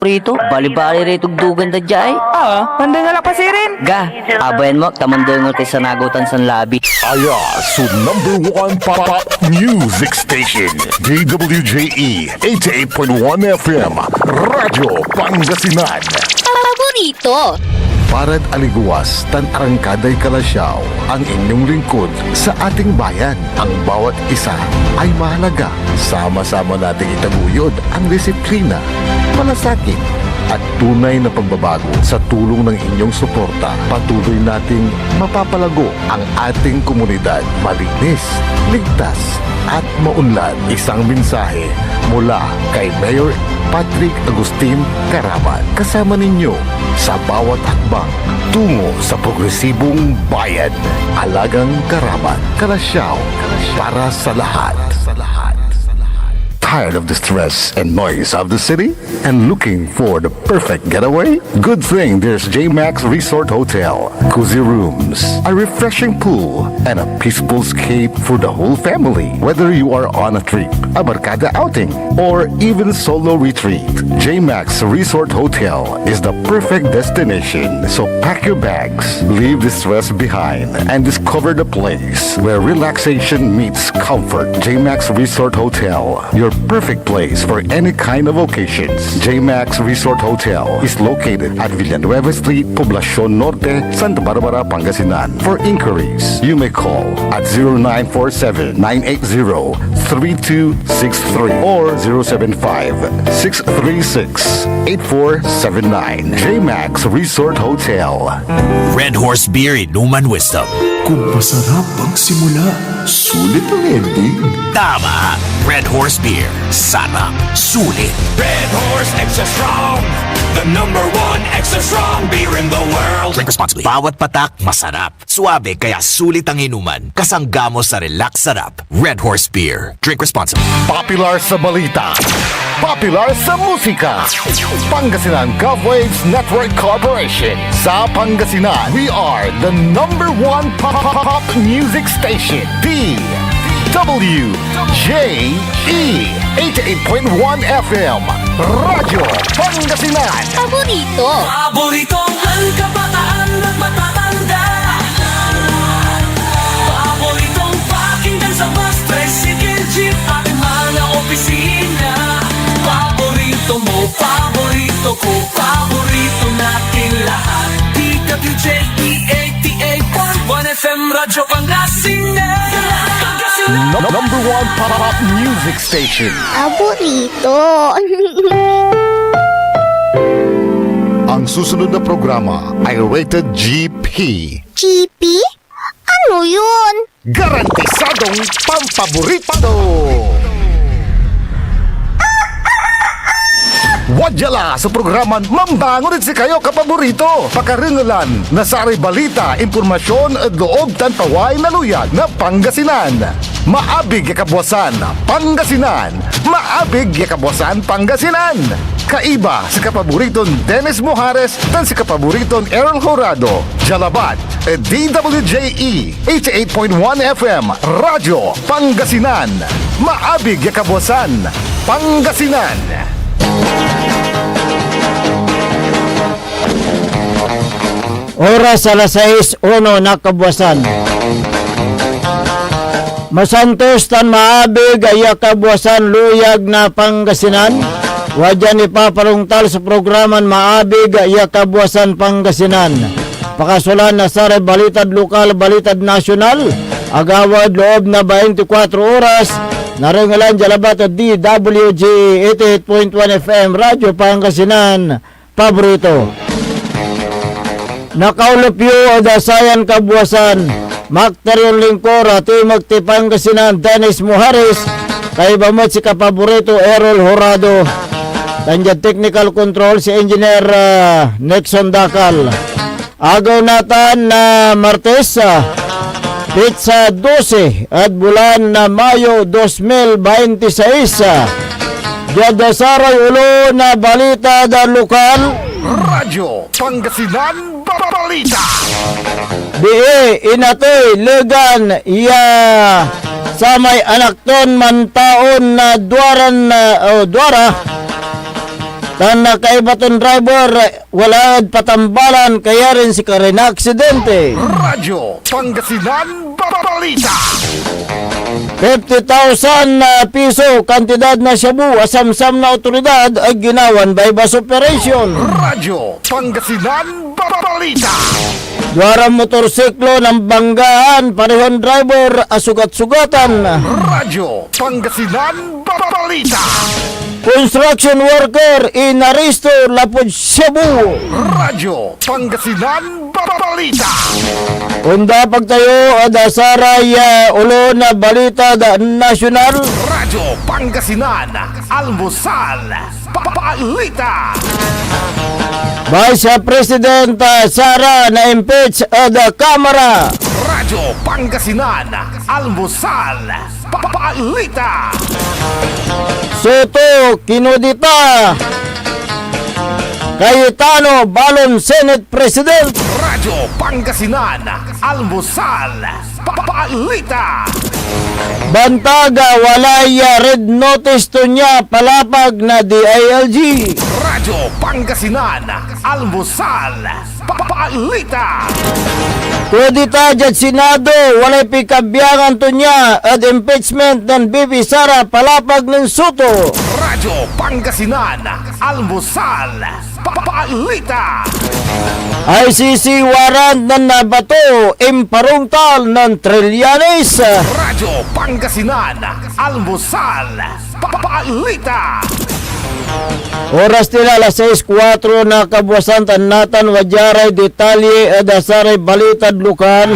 Prito, bali-bali rito dugan da jay. Handa na lang pasirin. Ga, abayan mo, tamandong mo sa nagutan sa labi. Aya, so #1 pop music station, DWJE 88.1 FM, Radyo Pangasinan. Paborito. Parad aliguas, tan arangkaday kalasyaw, ang inyong lingkod sa ating bayan. Ang bawat isa ay mahalaga. Sama-sama nating itaguyod ang disiplina, malasakit, at tunay na pagbabago. Sa tulong ng inyong suporta, patuloy nating mapapalago ang ating komunidad. Malinis, ligtas, at maunlad. Isang mensahe mula kay Mayor Patrick Agustin Caraman. Kasama ninyo sa bawat hakbang tungo sa progresibong bayan. Alagang Caraman, Kalasyaw, para sa lahat. Tired of the stress and noise of the city and looking for the perfect getaway? Good thing there's JMax Resort Hotel. Cozy rooms, a refreshing pool, and a peaceful escape for the whole family. Whether you are on a trip, a barkada outing, or even solo retreat, JMax Resort Hotel is the perfect destination. So pack your bags, leave the stress behind, and discover the place where relaxation meets comfort. JMax Resort Hotel, your perfect place for any kind of occasions. JMax Resort Hotel is located at Villanueva Street, Poblacion Norte, Santa Barbara, Pangasinan. For inquiries, you may call at 0947-980-3263 or 075-636-8479. JMax Resort Hotel. Red Horse Beer Inuman Wisdom. Kung masarap ang simula, sulit ang ending. Tama! Red Horse Beer. Sarap. Sulit. Red Horse Extra Strong, the #1 extra strong beer in the world. Drink responsibly. Bawat patak, masarap. Suabe, kaya sulit ang inuman. Kasanggamo sa relax sarap. Red Horse Beer. Drink responsibly. Popular sa balita, popular sa musika. Pangasinan Govwaves Network Corporation. Sa Pangasinan, we are the #1 pop music station. DWJE 88.1 FM, Radyo Pangasinan. Paborito. Paboritong ang kabataan ng matatanda. Paboritong pakinggan sa bus, tricycle, jeep at mga opisina. Paborito mo, paborito ko, paborito natin lahat. DWJE 88.1 FM, Radyo Pangasinan. #1 pop music station. Paborito. Ang susunod na programa ay rated GP. GP? Ano yun? Garantisadong pampaborito! Wadyala sa programa Mambangon rin si kayo kapaborito. Pakaringalan na sari balita, impormasyon at loob tantaway na luyag na Pangasinan. Maabig yakabwasan Pangasinan. Maabig yakabwasan Pangasinan. Kaiba sa kapaboriton Dennis Mojares tan si kapaboriton Errol Horado. Jalabat at DWJE 88.1 FM Radyo Pangasinan. Maabig yakabwasan Pangasinan. Oras alas 6:01 na kabuwasan. Masantos tan maabig ay kabuwasan luyag na Pangasinan. Wadyan ipapalungtal sa programan maabig ay kabuwasan Pangasinan. Pakasulan na sa balitad lokal, balitad nasyonal. Agawad loob na 24 oras. Naringalan jalabat at DWJ 88.1 FM Radyo Pangasinan. Paborito. Nakaulapyo o dasayan kabuwasan Makterion Lingkora Timog ti Pangasinan Dennis Mojares kay bamot si kapaborito Errol Horado tanjad technical control si engineer Nexon Dakal. Agaw natan na Martes Pizza 12 at bulan na Mayo 2026. Diada saray ulo na balita da lokal. Radyo Pangasinan Balita. Di inatoy legan iya sa may anak ton man taon na duaran na duara Tan nakaibaton driver, wala patambalan, kaya rin si Karen aksidente. Radyo Pangasinan Balita. 50,000 na piso kantidad na shabu asamsam na otoridad ay ginawan bypass operation. Radyo Pangasinan Balita. Dwara motorsiklo ng banggaan, parehong driver asugat-sugatan. Radyo Pangasinan Balita. Construction worker inaristo lapod shabu. Radyo Pangasinan Balita. Unda pagtayo ada saray ulo na balita da nasyonal. Radyo Pangasinan Almusal Balita. Vice President Sara na impeach ada Kamara. Radyo Pangasinan Almusal Balita. Soto kinudita. Cayetano Balon Senate President. Radyo Pangasinan Almusal Balita. Bantaga walay red notice to niya palapag na DILG. Radyo Pangasinan Almusal Balita. Kudita dyan Senado walay pikabyangan to niya at impeachment ng BP Sara palapag ng Soto. Radyo Pangasinan Almusal Balita. ICC warrant ng nabato imparungtal ng Trillanes. Radyo Pangasinan Almusal Balita. Oras nila alas 6:04 na kabuwasan tanatan wajaray detalye adasaray balitad lukan.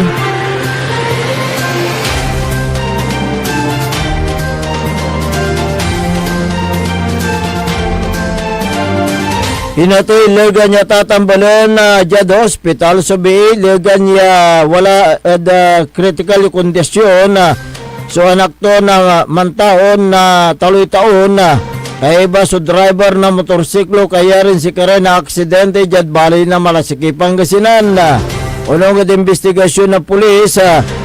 Hinatoy lega niya tatambalan na dyan hospital sabi lega niya wala critical kondisyon so anak to na mantaon na taloy taon na kaya iba so driver na motorsiklo kaya rin si Karen na aksidente dyan bali na malasiki Pangasinan. Unong at investigasyon na pulis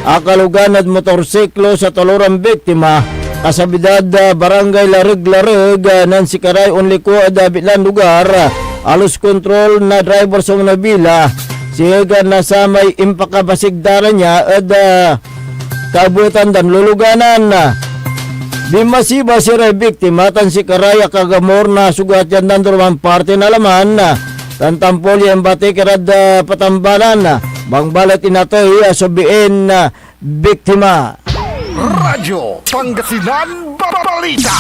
akalugan at motorsiklo sa talurang biktima kasabidad barangay Lareg-Lareg nan si Karay only ko adabitlan lugar alos control na driver sa Manabila siya na sa may impakabasigdaran niya at kabutan dan luluganan. Di masiba si Ray biktima tan si Karay kagamor na sugat yan dan durumang parte na laman tan tampol yan bati kirad patambalan bang balat inatoy sabihin biktima. Radyo Pangasinan Balita.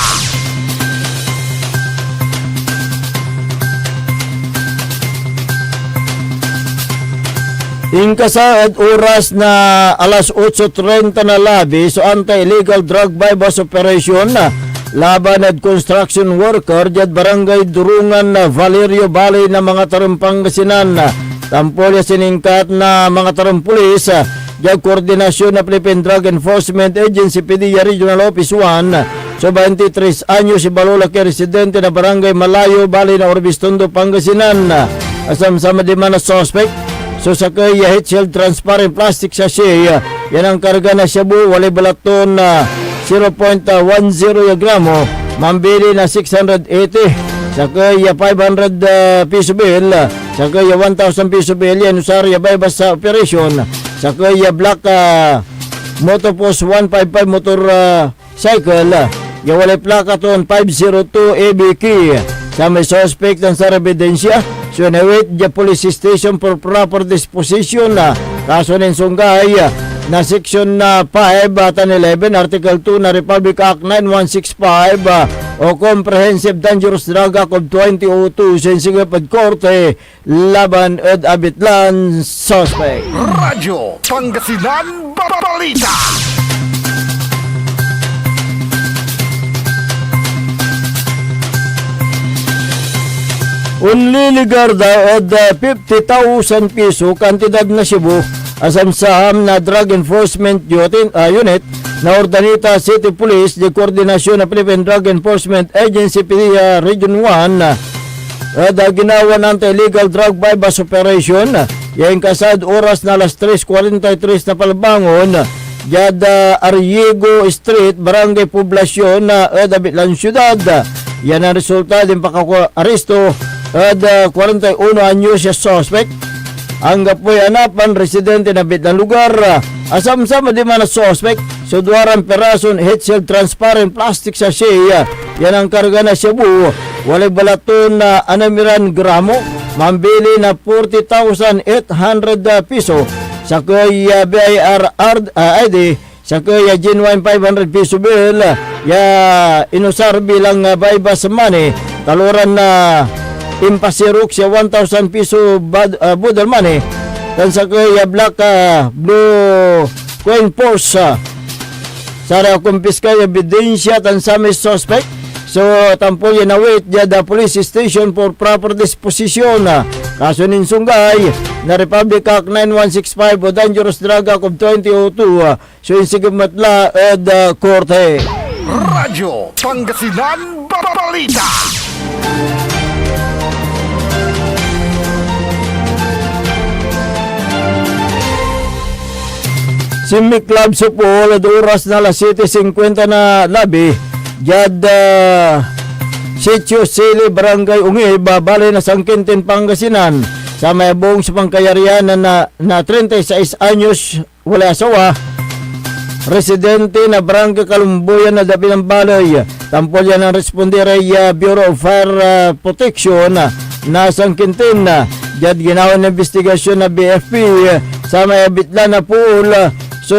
Ingkasa at oras na alas 8:30 na labi so anti-illegal drug bypass operation laban at construction worker dyan barangay Durungan na Valerio Valley na mga tarumpang Pangasinan. Tampolya siningkat na mga tarumpulis dyan koordinasyon na Philippine Drug Enforcement Agency PDEA Regional Office 1 so 23 anyo si Balulaki residente na barangay Malayo Valley na Orbistondo Pangasinan. Asam-sama di man na suspect so sa kaya heat shield transparent plastic sachet yan ang karga na shabu walay balaton na 0.10 gramo mambili na 680 sa kaya 500 piso bill sa kaya 1,000 piso bill yan usarya bypass sa operation sa kaya black Motopos 155 motor cycle yung walay plaka ton 502 ABK sa may suspect ng sa ebidensya. So nawait the police station for proper disposition na kaso ng sunggay na section 5 tan 11 article 2 na Republic Act 9165 o Comprehensive Dangerous Drug Act of 2002 sensing pad korte laban at abitlan suspect. Radyo Pangasinan Balita. Unliligar daw od 50,000 piso kantidad na Cebu asam-sam na Drug Enforcement Unit na Ordanita City Police di koordinasyon na Philippine Drug Enforcement Agency PDEA Region 1 at ginawa ng illegal drug bypass operation yung kasad oras na alas 3:43 na palbangon Yada Arriego Street Barangay Poblasyon na Dabitlan Syudad yan ang resulta din pagkaka-aresto at 41 anyos siya suspect. Ang gapoy anapan residente na bit ng lugar. Asam-sama di man na suspect. So duwarang perason heat-shield transparent plastic sachet. Yan ang karga na Cebu. Walay balaton na 6 gramo. Mambili na 40,800 piso. Sa kuya BIR ID. Sa kuya genuine 500 piso bill. Ya inusar bilang baybas money. Taluran na impasirok siya 1,000 piso budal money. Dan sa kuya black blue coin purse. Sara kumpiska ebidensya tan sa may suspect. So tampo yan await the police station for proper disposition. Kaso nin sunggay na Republic Act 9165 o Dangerous Drug Act of 2002. So insigmatla ed korte. Radyo Pangasinan Balita. Simi Club Supol at oras na alas 7:50 na labi. Jad Sitio Sili Barangay Ungi babali na Sangkintin Pangasinan sa may buong sa pangkayarihan na 36 anyos wala asawa. Residente na Barangay Kalumbuyan na dabi ng balay. Tampol yan ang respondere Bureau of Fire Protection na Sangkintin. Jad ginawa ng investigasyon na BFP sa may bitla na pool. So,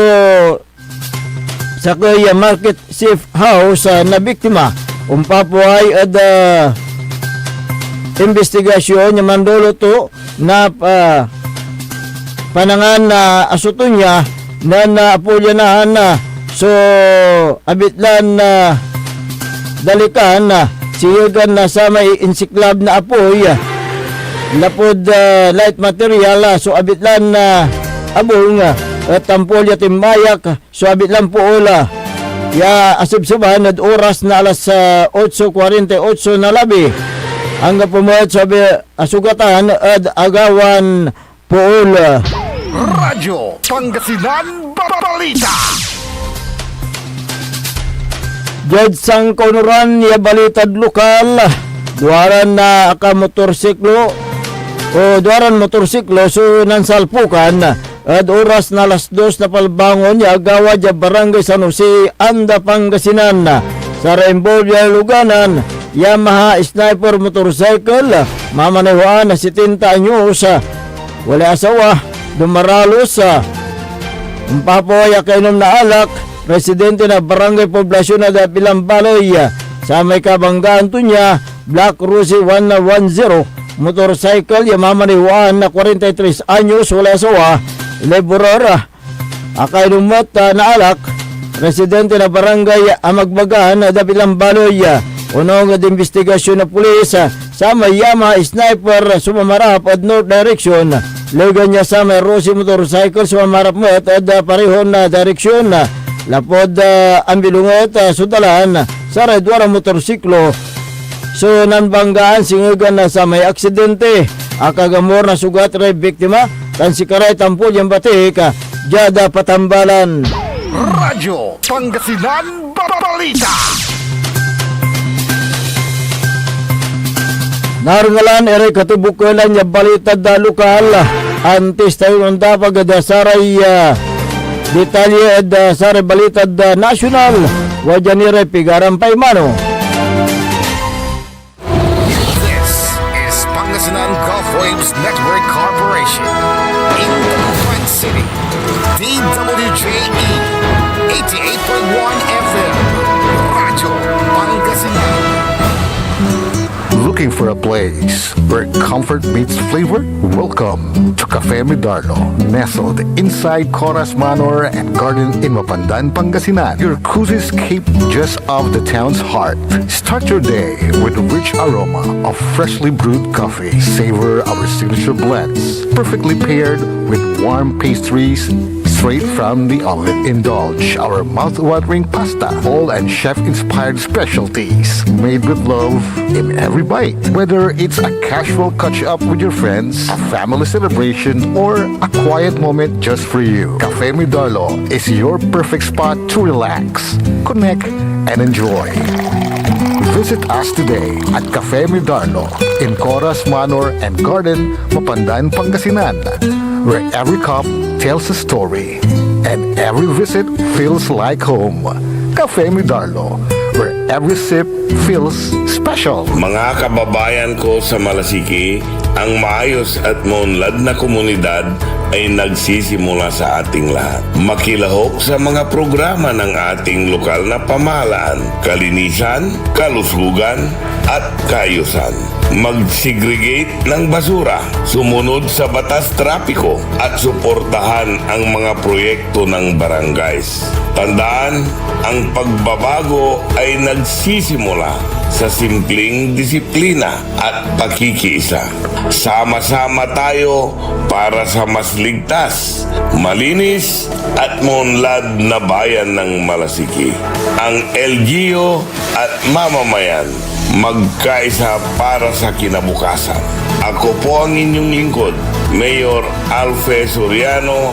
sa kaya Market Safe House na biktima, umpapuay at investigasyon yung mandolo to na panangan na asuto niya na naapulyanan na. So, abitlan na dalikan na siyagan na sa may insiklab na apoy. Lapod light material, so abitlan na abong at tampol ya timbayak suabit lang po ola ya asib-suban at oras na alas 8:48 na labi hanggang pumayat sabi asugatan at agawan po ola. Radyo Pangasinan Balita. Judge sang konuran ya balitad lokal duaran na aka motorsiklo o duaran motorsiklo so nansalpukan. At oras na alas 2 na palbangon niya agawa dya Barangay San Jose, Anda, Pangasinan. Sa Rainbow Luganan, Yamaha Sniper Motorcycle, mamanewaan na 70 anyos. Wala asawa, dumaralos. Umpapoy kainom na alak, residente na Barangay Poblasyon na Dapilang Balay. Sa may kabanggaan to niya, Black Rusi 110, motorcycle, mamanewaan na 43 anyos, wala asawa. Leburora akay lumot na alak residente na Barangay Amagbagaan na Dapilang Baloy. Unong at investigasyon na pulis sa may Yamaha Sniper sumamarap at north direction. Lugan niya sa may Rossi motorcycle sumamarap mo at parehon na direksyon. Lapod ang bilungot sudalan sa redwara motorsiklo. So nanbanggaan singugan na sa may aksidente. Akagamor na sugat ray biktima. Tan si Karay tampol yung batik, Jada Patambalan. Radyo Pangasinan Balita. Narangalan ere katubukulan niya balita da lokal. Antes tayo ng dapag da saray detalye da saray balita da national. Wajanire Pigaran Paimano. This is Pangasinan Gulf Waves Network Corporation. In the Twin City, DWJE 88.1 FM, Radyo Pangasinan. Looking for a place where comfort meets flavor? Welcome to Cafe Medardo, nestled inside Coras Manor and Garden in Mapandan, Pangasinan. Your cozy escape just off the town's heart. Start your day with the rich aroma of freshly brewed coffee. Savor our signature blends, perfectly paired with warm pastries straight from the oven. Indulge our mouth-watering pasta, all and chef-inspired specialties made with love in every bite. Whether it's a casual catch-up with your friends, a family celebration, or a quiet moment just for you, Cafe Medardo is your perfect spot to relax, connect, and enjoy. Visit us today at Cafe Medarno in Coras Manor and Garden, Mapandan, Pangasinan, where every cup tells a story and every visit feels like home. Cafe Medarno, where every sip feels special. Mga kababayan ko sa Malasiki, ang maayos at maunlad na komunidad ay nagsisimula sa ating lahat. Makilahok sa mga programa ng ating lokal na pamahalaan, kalinisan, kalusugan, at kaayusan. Mag-segregate ng basura, sumunod sa batas trapiko, at suportahan ang mga proyekto ng barangays. Tandaan, ang pagbabago ay nagsisimula sa simpleng disiplina at pakikiisa. Sama-sama tayo para sa mas ligtas, malinis at maunlad na bayan ng Malasiki. Ang LGU at mamamayan magkaisa para sa kinabukasan. Ako po ang inyong lingkod, Mayor Alfe Soriano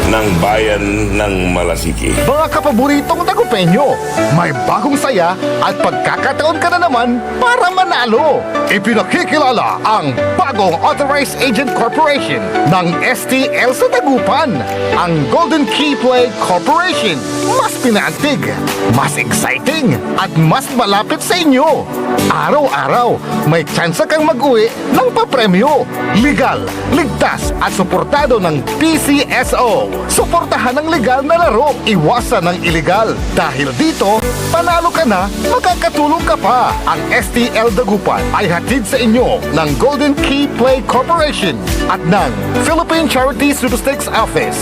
ng Bayan ng Malasiki. Mga kapaboritong tagupenyo, may bagong saya at pagkakataon ka na naman para manalo. Ipinakikilala ang bagong Authorized Agent Corporation ng STL sa Dagupan, ang Golden Key Play Corporation. Mas pinaantig, mas exciting, at mas malapit sa inyo. Araw-araw, may tsansa kang mag-uwi ng papremyo. Legal, ligtas at suportado ng PCSO. Suportahan ang legal na laro, iwasan ang illegal. Dahil dito, panalo ka na, makakatulong ka pa. Ang STL Dagupan ay hatid sa inyo ng Golden Key Play Corporation at ng Philippine Charity Statistics Office.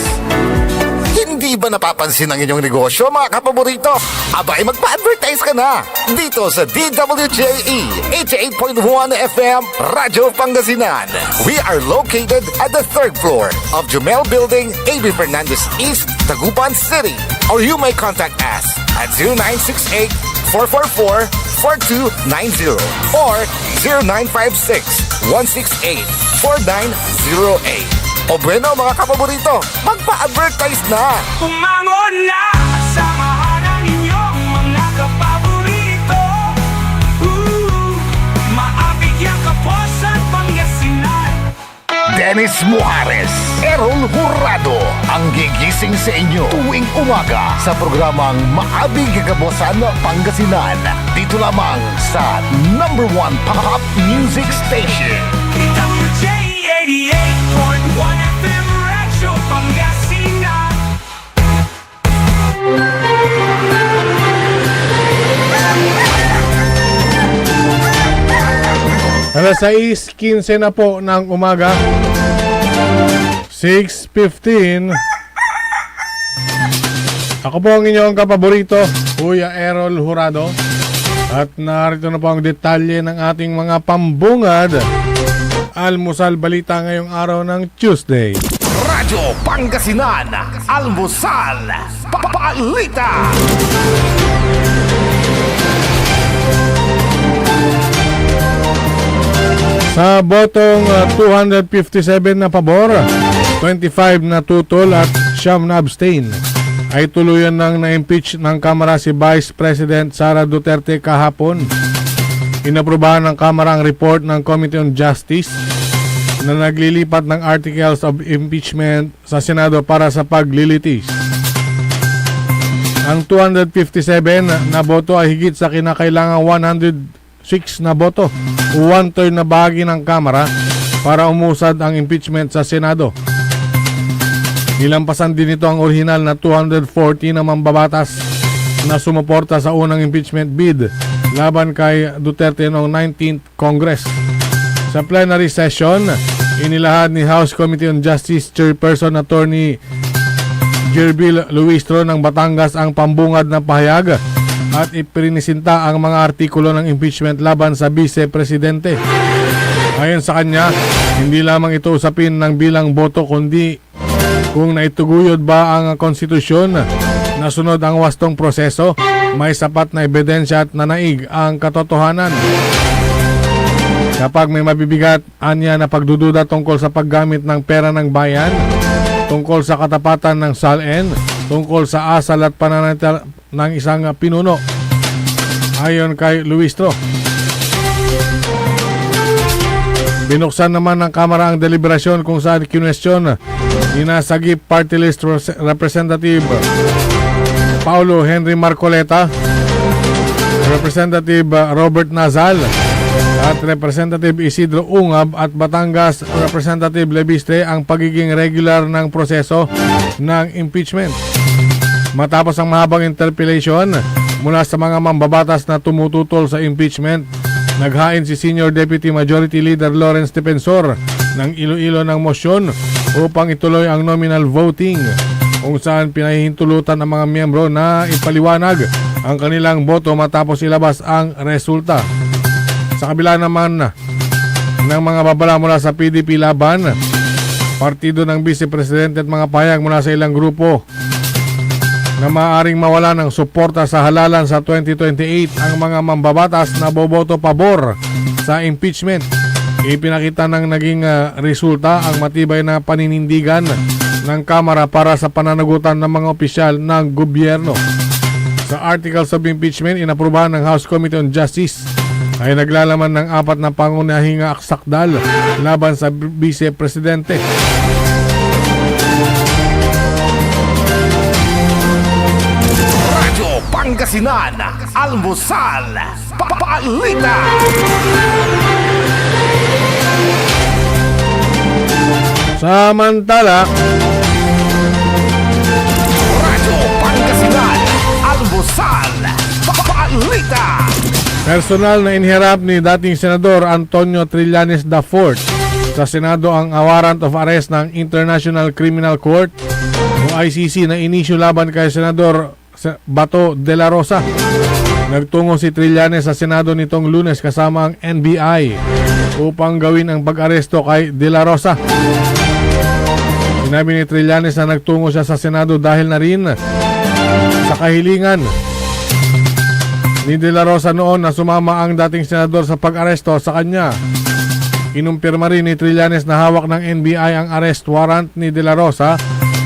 Hindi ba napapansin ang inyong negosyo, mga kapaborito? Abay, magpa-advertise ka na dito sa DWJE 88.1 FM Radyo Pangasinan. We are located at the 3rd floor of Jumel Building, A.B. Fernandez East, Dagupan City. Or you may contact us at 0968-444-4290 or 0956-168-4908. O bueno, mga kapaborito, magpa-advertise na! Umangon na! Samahan ang inyong mga kapaborito. Maabigyan ka po sa Pangasinan. Dennis Muhares, Errol Hurado, ang gigising sa inyo tuwing umaga sa programang Maabig Kagabosan Pangasinan. Dito lamang sa #1 Pop Music Station. WJ88.1 FM Radyo Pangasinan. Alas 6:15 na po ng umaga. 6:15. Ako po ang inyong kapaborito, Kuya Errol Hurado. At narito na po ang detalye ng ating mga pambungad. Almusal balita ngayong araw ng Tuesday. Radyo Pangasinan, Almusal, Balita. Sa botong 257 na pabor, 25 na tutol at 9 na abstain, ay tuluyan nang na-impeach ng Kamara si Vice President Sara Duterte kahapon. Inaprubahan ng Kamara ang report ng Committee on Justice na naglilipat ng articles of impeachment sa Senado para sa paglilitis. Ang 257 na boto ay higit sa kinakailangang 106 na boto o 1/3 na bahagi ng Kamara para umusad ang impeachment sa Senado. Nilampasan din ito ang orihinal na 240 na mambabatas na sumuporta sa unang impeachment bid laban kay Duterte noong 19th Congress. Sa plenary session, inilahad ni House Committee on Justice Chairperson Attorney Jerbil Luistro ng Batangas ang pambungad na pahayag at ipinisinta ang mga artikulo ng impeachment laban sa Vice Presidente. Ayon sa kanya, hindi lamang ito usapin ng bilang boto kundi kung naituguyod ba ang konstitusyon na sunod ang wastong proseso, may sapat na ebidensya at nanaig ang katotohanan. Kapag may mabibigat anya na pagdududa tungkol sa paggamit ng pera ng bayan, tungkol sa katapatan ng SALN, tungkol sa asal at pananatil ng isang pinuno, ayon kay Luistro. Binuksan naman ng Kamara ang deliberasyon kung saan kinwestiyon ni Nasagip Party List Representative Paulo Henry Marcoleta, Representative Robert Nazal at Representative Isidro Ungab at Batangas Representative Lebiste ang pagiging regular ng proseso ng impeachment. Matapos ang mahabang interpellation mula sa mga mambabatas na tumututol sa impeachment, naghain si Senior Deputy Majority Leader Lawrence Defensor ng Iloilo ng motion upang ituloy ang nominal voting, kung saan pinahihintulutan ang mga miyembro na ipaliwanag ang kanilang boto matapos ilabas ang resulta. Sa kabila naman ng mga babala mula sa PDP Laban, partido ng Vice Presidente at mga pahayag mula sa ilang grupo na maaaring mawala ng suporta sa halalan sa 2028 ang mga mambabatas na boboto pabor sa impeachment. Ipinakita ng naging resulta ang matibay na paninindigan ng Kamara para sa pananagutan ng mga opisyal ng gobyerno. Sa articles of impeachment inaprubahan ng House Committee on Justice ay naglalaman ng 4 na pangunahing aksakdal laban sa Vice Presidente. Radyo Pangasinan, Almusal, Balita. Samantala, Radyo Pangasinan, Almusal, Balita. personal na inhirap ni dating Senador Antonio Trillanes IV sa Senado ang warrant of arrest ng International Criminal Court o ICC na inisyu laban kay Senador Bato de la Rosa. Nagtungo si Trillanes sa Senado nitong Lunes kasama ang NBI upang gawin ang pag-aresto kay de la Rosa. Sinabi ni Trillanes na nagtungo siya sa Senado dahil na rin sa kahilingan ni De La Rosa noon na sumama ang dating senador sa pag-aresto sa kanya. Kinumpirma rin ni Trillanes na hawak ng NBI ang arrest warrant ni De La Rosa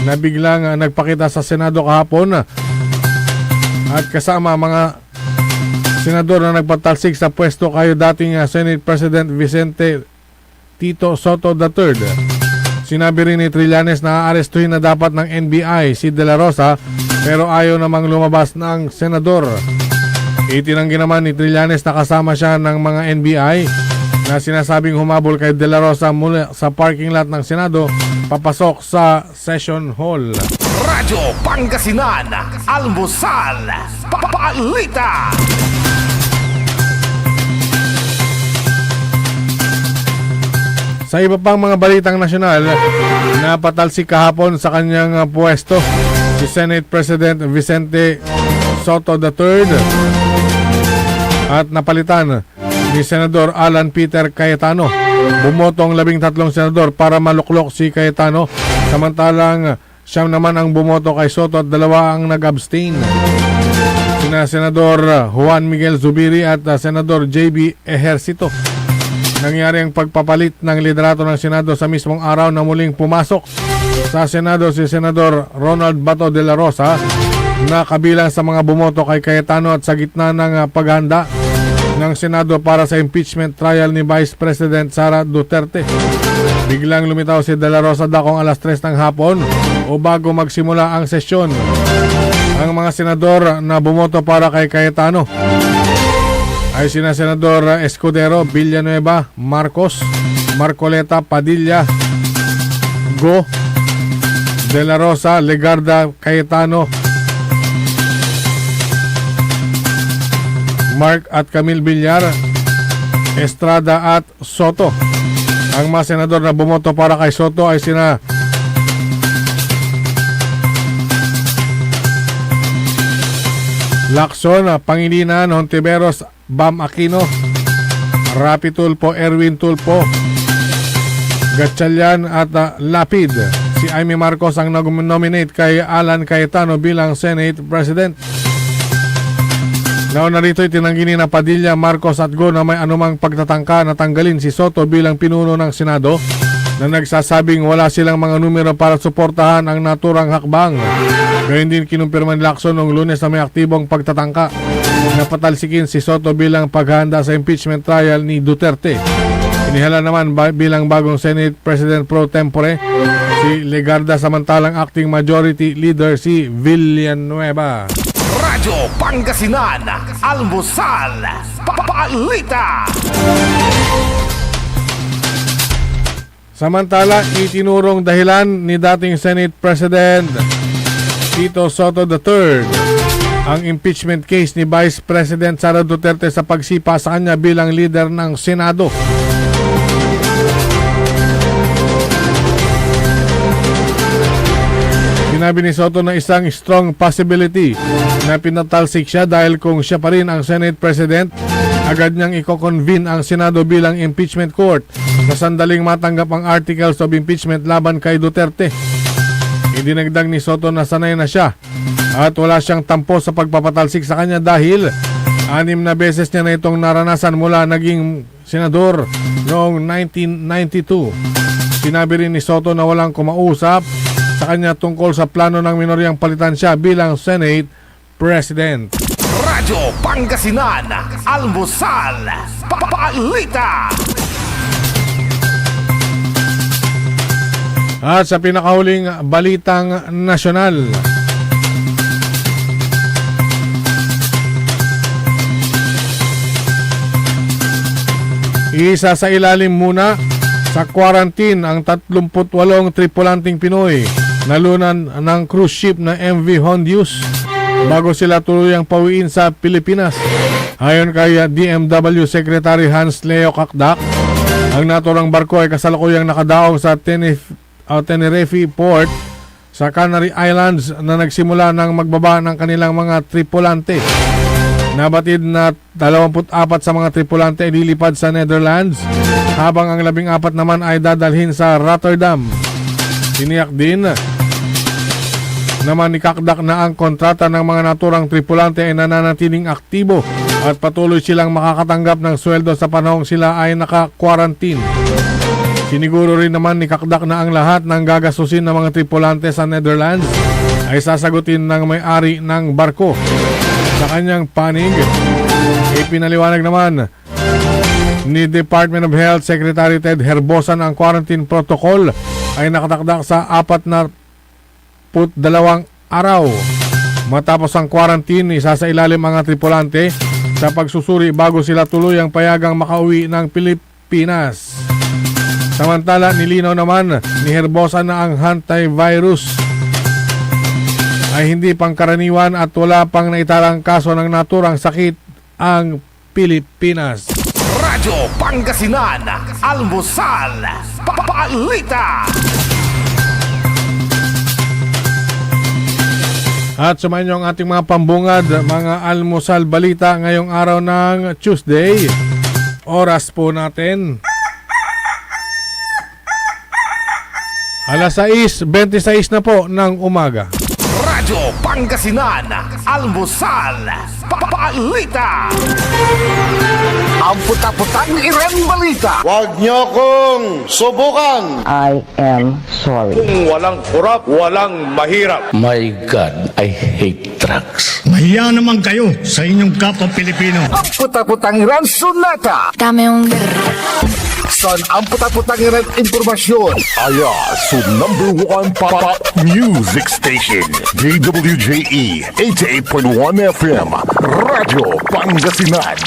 na biglang nagpakita sa Senado kahapon at kasama mga senador na nagpatalsik sa pwesto kay dating Senate President Vicente Tito Soto III. Sinabi rin ni Trillanes na aarestuhin na dapat ng NBI si De La Rosa pero ayaw namang lumabas ng senador. Itinanggi naman ni Trillanes na kasama siya ng mga NBI na sinasabing humabol kay De La Rosa mula sa parking lot ng Senado papasok sa session hall. Radyo Pangasinan, Almusal, Balita. Sa iba pang mga balitang nasyonal, napatalsik kahapon sa kanyang pwesto si Senate President Vicente Soto III at napalitan ni Senador Alan Peter Cayetano. Bumoto ang 13 senador para maluklok si Cayetano, samantalang siyam naman ang bumoto kay Soto at 2 ang nag-abstain. Sina Senador Juan Miguel Zubiri at Senador JB Ejercito. Nangyari ang pagpapalit ng liderato ng Senado sa mismong araw na muling pumasok sa Senado si Senador Ronald Bato de la Rosa na kabilang sa mga bumoto kay Cayetano at sa gitna ng paghanda ng Senado para sa impeachment trial ni Vice President Sara Duterte. Biglang lumitaw si De La Rosa dakong alas 3 ng hapon o bago magsimula ang sesyon. Ang mga senador na bumoto para kay Cayetano ay sina Senador Escudero, Villanueva, Marcos, Marcoleta, Padilla, Go, De La Rosa, Legarda, Cayetano, Mark at Camille Villar, Estrada at Soto. Ang mga senador na bumoto para kay Soto ay sina Lacson, Pangilinan, Hontiveros, Bam Aquino, Rapi Tulfo, Erwin Tulfo, Gatchalian at Lapid. Si Amy Marcos ang nag-nominate kay Alan Cayetano bilang Senate President. Nauna rito itinanggi ni Padilla, Marcos at Go na may anumang pagtatangka na tanggalin si Soto bilang pinuno ng Senado na nagsasabing wala silang mga numero para suportahan ang naturang hakbang. Gayun din kinumpirma ni Lacson noong Lunes na may aktibong pagtatangka na patalsikin si Soto bilang paghahanda sa impeachment trial ni Duterte. Inihala naman bilang bagong Senate President pro tempore si Legarda, samantalang acting majority leader si Villanueva. Radyo Pangasinan, Almusal, Balita. Samantala, itinurong dahilan ni dating Senate President Tito Soto III ang impeachment case ni Vice President Sara Duterte sa pagsipa sa kanya bilang leader ng Senado. Sinabi ni Soto na isang strong possibility na pinatalsik siya dahil kung siya pa rin ang Senate President, agad niyang i-convene ang Senado bilang impeachment court sa sandaling matanggap ang articles of impeachment laban kay Duterte. Idinagdag ni Soto na sanay na siya at wala siyang tampo sa pagpapatalsik sa kanya dahil 6 na beses niya na itong naranasan mula naging senador noong 1992. Sinabi rin ni Soto na walang kumausap sa kanya tungkol sa plano ng minoryang palitan siya bilang Senate President. Radyo Pangasinan, Almusal, Balita. At sa pinakahuling balitang nasyonal, isa sa ilalim muna sa quarantine ang 38 tripulanting Pinoy na lunan ng cruise ship na MV Hondius bago sila tuluyang pauwiin sa Pilipinas. Ayon kay DMW Secretary Hans Leo Kakdak, ang naturang barko ay kasalukuyang nakadaong sa Tenerife Port sa Canary Islands na nagsimula ng magbaba ng kanilang mga tripulante. Nabatid na 24 sa mga tripulante ay lilipad sa Netherlands habang ang 14 naman ay dadalhin sa Rotterdam. Tiniyak din naman ni Kakdak na ang kontrata ng mga naturang tripulante ay nananatiling aktibo at patuloy silang makakatanggap ng sweldo sa panahong sila ay naka-quarantine. Siniguro rin naman ni Kakdak na ang lahat ng gagastusin ng mga tripulante sa Netherlands ay sasagutin ng may-ari ng barko. Sa kanyang panig, ipinaliwanag naman ni Department of Health Secretary Ted Herbosa na ang quarantine protocol ay nakatakdak sa 42 araw. Matapos ang quarantine, isasailalim ang mga tripulante sa pagsusuri bago sila tuluyang payagang makauwi ng Pilipinas. Samantala, nilinaw naman ni Herbosa na ang antivirus ay hindi pangkaraniwan at wala pang naitalang kaso ng naturang sakit ang Pilipinas. Radyo Pangasinan, Almusal, Balita. At sumayin niyo ang ating mga pambungad, mga almusal balita ngayong araw ng Tuesday. Oras po natin 6:26 na po ng umaga. Radyo Pangasinan, Almusal, Balita. Ang puta-putang Iren Balita. Huwag niyo kong subukan. I am sorry. Kung walang kurap, walang mahirap. My God, I hate drugs. Mahiya naman kayo sa inyong kapwa Pilipino. Ang puta-putang Iren Sunata. Dame yung Son, ang puta-putang Iren Impormasyon. Aya sa #1 pop music station, DWJE 88.1 FM, Radyo Pangasinan.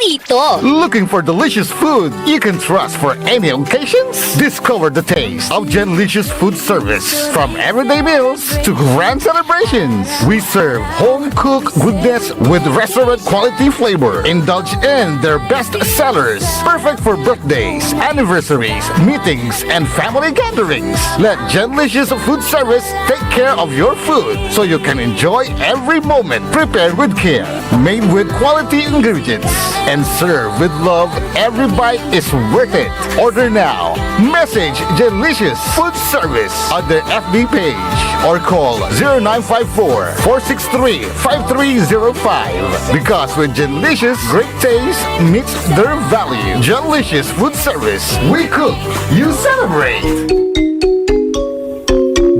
paborito. Looking for delicious food you can trust for any occasions? Discover the taste of Genlicious Food Service. From everyday meals to grand celebrations, we serve home-cooked goodness with restaurant-quality flavor. Indulge in their best sellers, perfect for birthdays, anniversaries, meetings, and family gatherings. Let Genlicious Food Service take care of your food so you can enjoy every moment. Prepared with care, made with quality ingredients, and served with love. Every bite is worth it. Order now. Message Genlicious Food Service on their FB page or call 0954-463-5305. Because with Genlicious, great taste meets their value. Genlicious Food Service. We cook, you celebrate.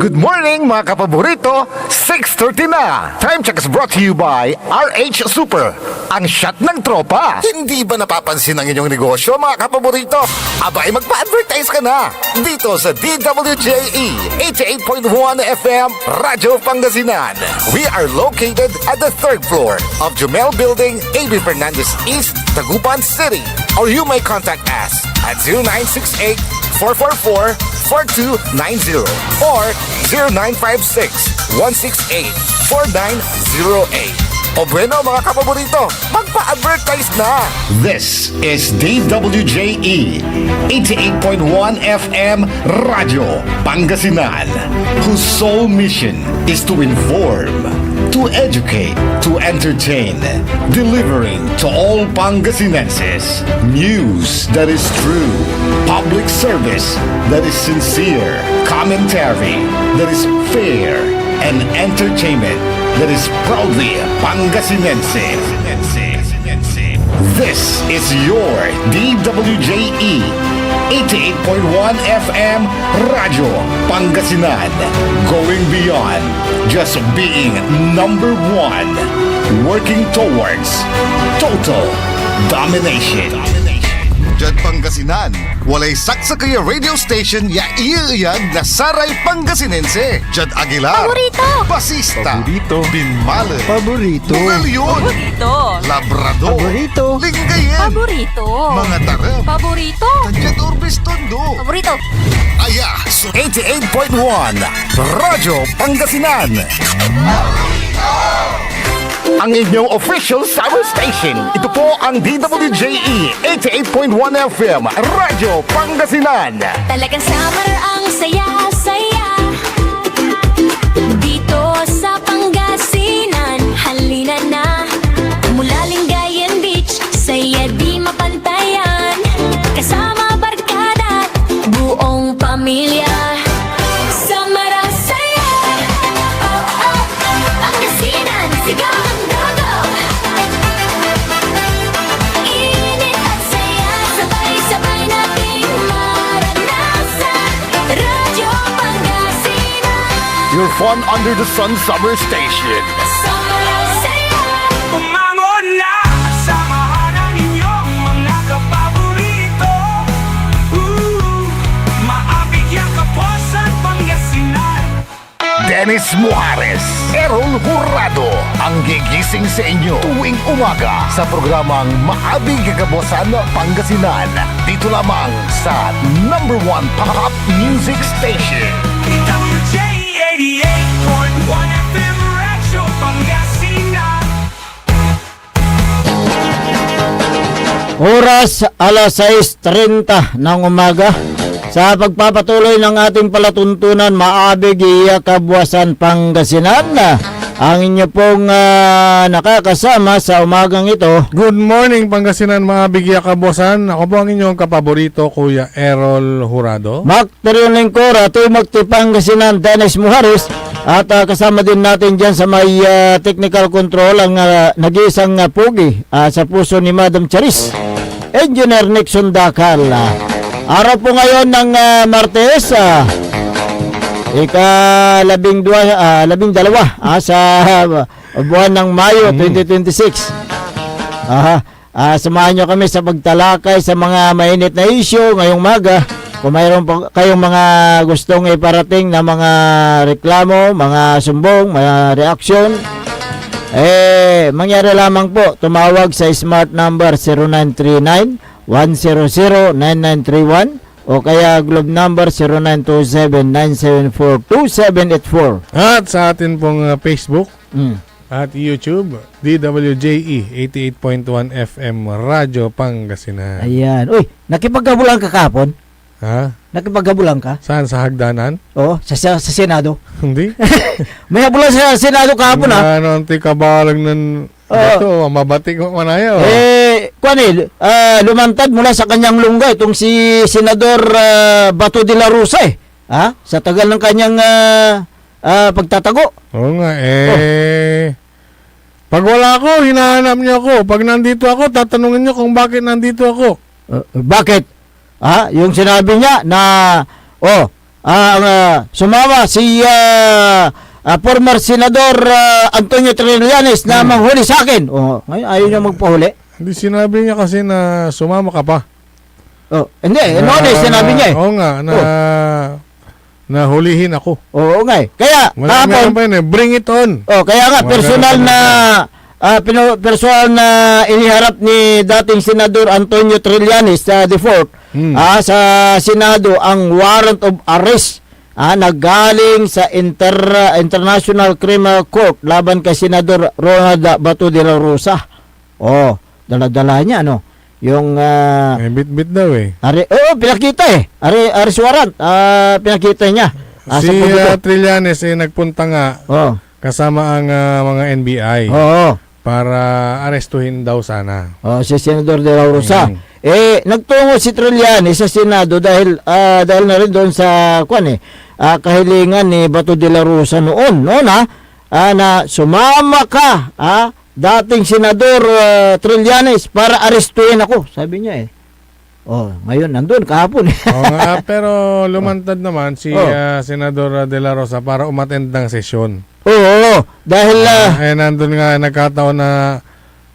Good morning mga kapaborito! 6:30 na. Time check is brought to you by RH Super, ang shot ng tropa. Hindi ba napapansin ang inyong negosyo, mga kapaborito? Abay, magpa-advertise ka na dito sa DWJE 88.1 FM Radyo Pangasinan. We are located at the 3rd floor of Jumel Building, AB Fernandez East, Tagupan City. Or you may contact us at 0968-444-4290 or 0956-168-4908. O bueno, mga kapaborito, magpa-advertise na! This is DWJE 88.1 FM Radio Pangasinan, whose sole mission is to inform, to educate, to entertain, delivering to all Pangasinenses news that is true, public service that is sincere, commentary that is fair, and entertainment that is proudly Pangasinense. This is your DWJE 88.1 FM Radio Pangasinan, going beyond just being number one, working towards total domination. Jad Pangasinan, walay saksa kaya radio station ya iiyag na Saray Pangasinense. Jad Aguilar, Paborito. Basista, Binmale, Paborito. Bugalyon, Paborito. Labrador, Paborito. Lingayen, Paborito. mga tarap, Paborito. Jad Urbis Tondo. Paborito. Aya, so 88.1 Radyo Pangasinan. Ang inyong official summer station. Ito po ang DWJE 88.1 FM Radyo Pangasinan. Talagang summer ang saya-saya dito sa Pangasinan. Halina na mula Lingayen Beach, saya di mapantayan. Kasama barkada, buong pamilya. Summer ang saya. Oh, oh, Pangasinan, sigaw ang dogo. Init at saya, sabay-sabay nating maranasan. Radyo Pangasinan. Your fun under the sun summer station. Summer ang saya. Umangon na, samahan ang inyong mga kapaborito. Maabig yung kapusan Pangasinan. Dennis Muhares, Errol Hurado, ang gigising sa inyo tuwing umaga sa programang Maabig Kagabosan Pangasinan. Dito lamang sa number 1 pop music station. WJ 88.1 FM Radyo Pangasinan. Oras alas 6:30 ng umaga. Sa pagpapatuloy ng ating palatuntunan, Maabig Kabuasan Pangasinan, ang inyo pong nakakasama sa umagang ito. Good morning Pangasinan, Maabig Kabuasan. Ako po ang inyong kapaborito, Kuya Errol Hurado. Makterion Lingkor, ato'y Pangasinan, Dennis Muhares. At kasama din natin dyan sa may technical control ang nag-iisang pugi sa puso ni Madam Charis, Engineer Nixon Dakal. Araw po ngayon ng Martes, labing-dalawa sa buwan ng Mayo 2026. Samahan nyo kami sa pagtalakay sa mga mainit na issue ngayong maga. Kung mayroon po kayong mga gustong iparating na mga reklamo, mga sumbong, mga reaksyon, mangyari lamang po, tumawag sa smart number 0939-100-9931 o kaya globe number 0927-974-2784. At sa atin pong Facebook at YouTube, DWJE 88.1 FM Radyo Pangasinan. Ayan. Uy, nakipagkabulang ka kahapon? Ha? Nakipagkabulang ka? Saan? Sa hagdanan? Oo, sa Senado. Hindi? May habulan sa Senado kahapon ha? Ano, anti kabalang ng ito, mabati ko manayo. Lumantad mula sa kanyang lungga itong si Senador Bato de la Rosa sa tagal ng kanyang pagtatago. Oo nga, pag wala ako, hinahanap niyo ako. Pag nandito ako, tatanungin niyo kung bakit nandito ako. Bakit? Yung sinabi niya na sumama si former Senador Antonio Trillanes na manghuli sa akin. Oh, ngayon ayaw niya magpahuli. Hindi, sinabi niya kasi na sumama ka pa. Oh, hindi, sinabi niya eh. Oo nga, na hulihin ako. Oo nga eh. Kaya, Meron pa yun eh, bring it on. oh, kaya nga, personal na iniharap ni dating Senador Antonio Trillanes sa default sa Senado ang warrant of arrest naggaling sa International Criminal Court laban kay Senador Ronald Bato de la Rosa. Oh, dala-dala niya no. Yung bit-bit daw eh. pinakita eh. Arrest warrant, pinakita niya. Si Trillanes nagpunta nga kasama ang mga NBI. Para arestuhin daw sana. Si Senador de la Rosa. Nagtungo si Trillanes sa Senado dahil na rin doon sa kahilingan ni Bato de la Rosa noon na sumama ka dating Senador Trillanes para arestuhin ako, sabi niya eh. Ngayon nandun kahapon. Pero lumantad naman si Senador de la Rosa para umattend ng sesyon. Oo, dahil nandun nga nagkataon na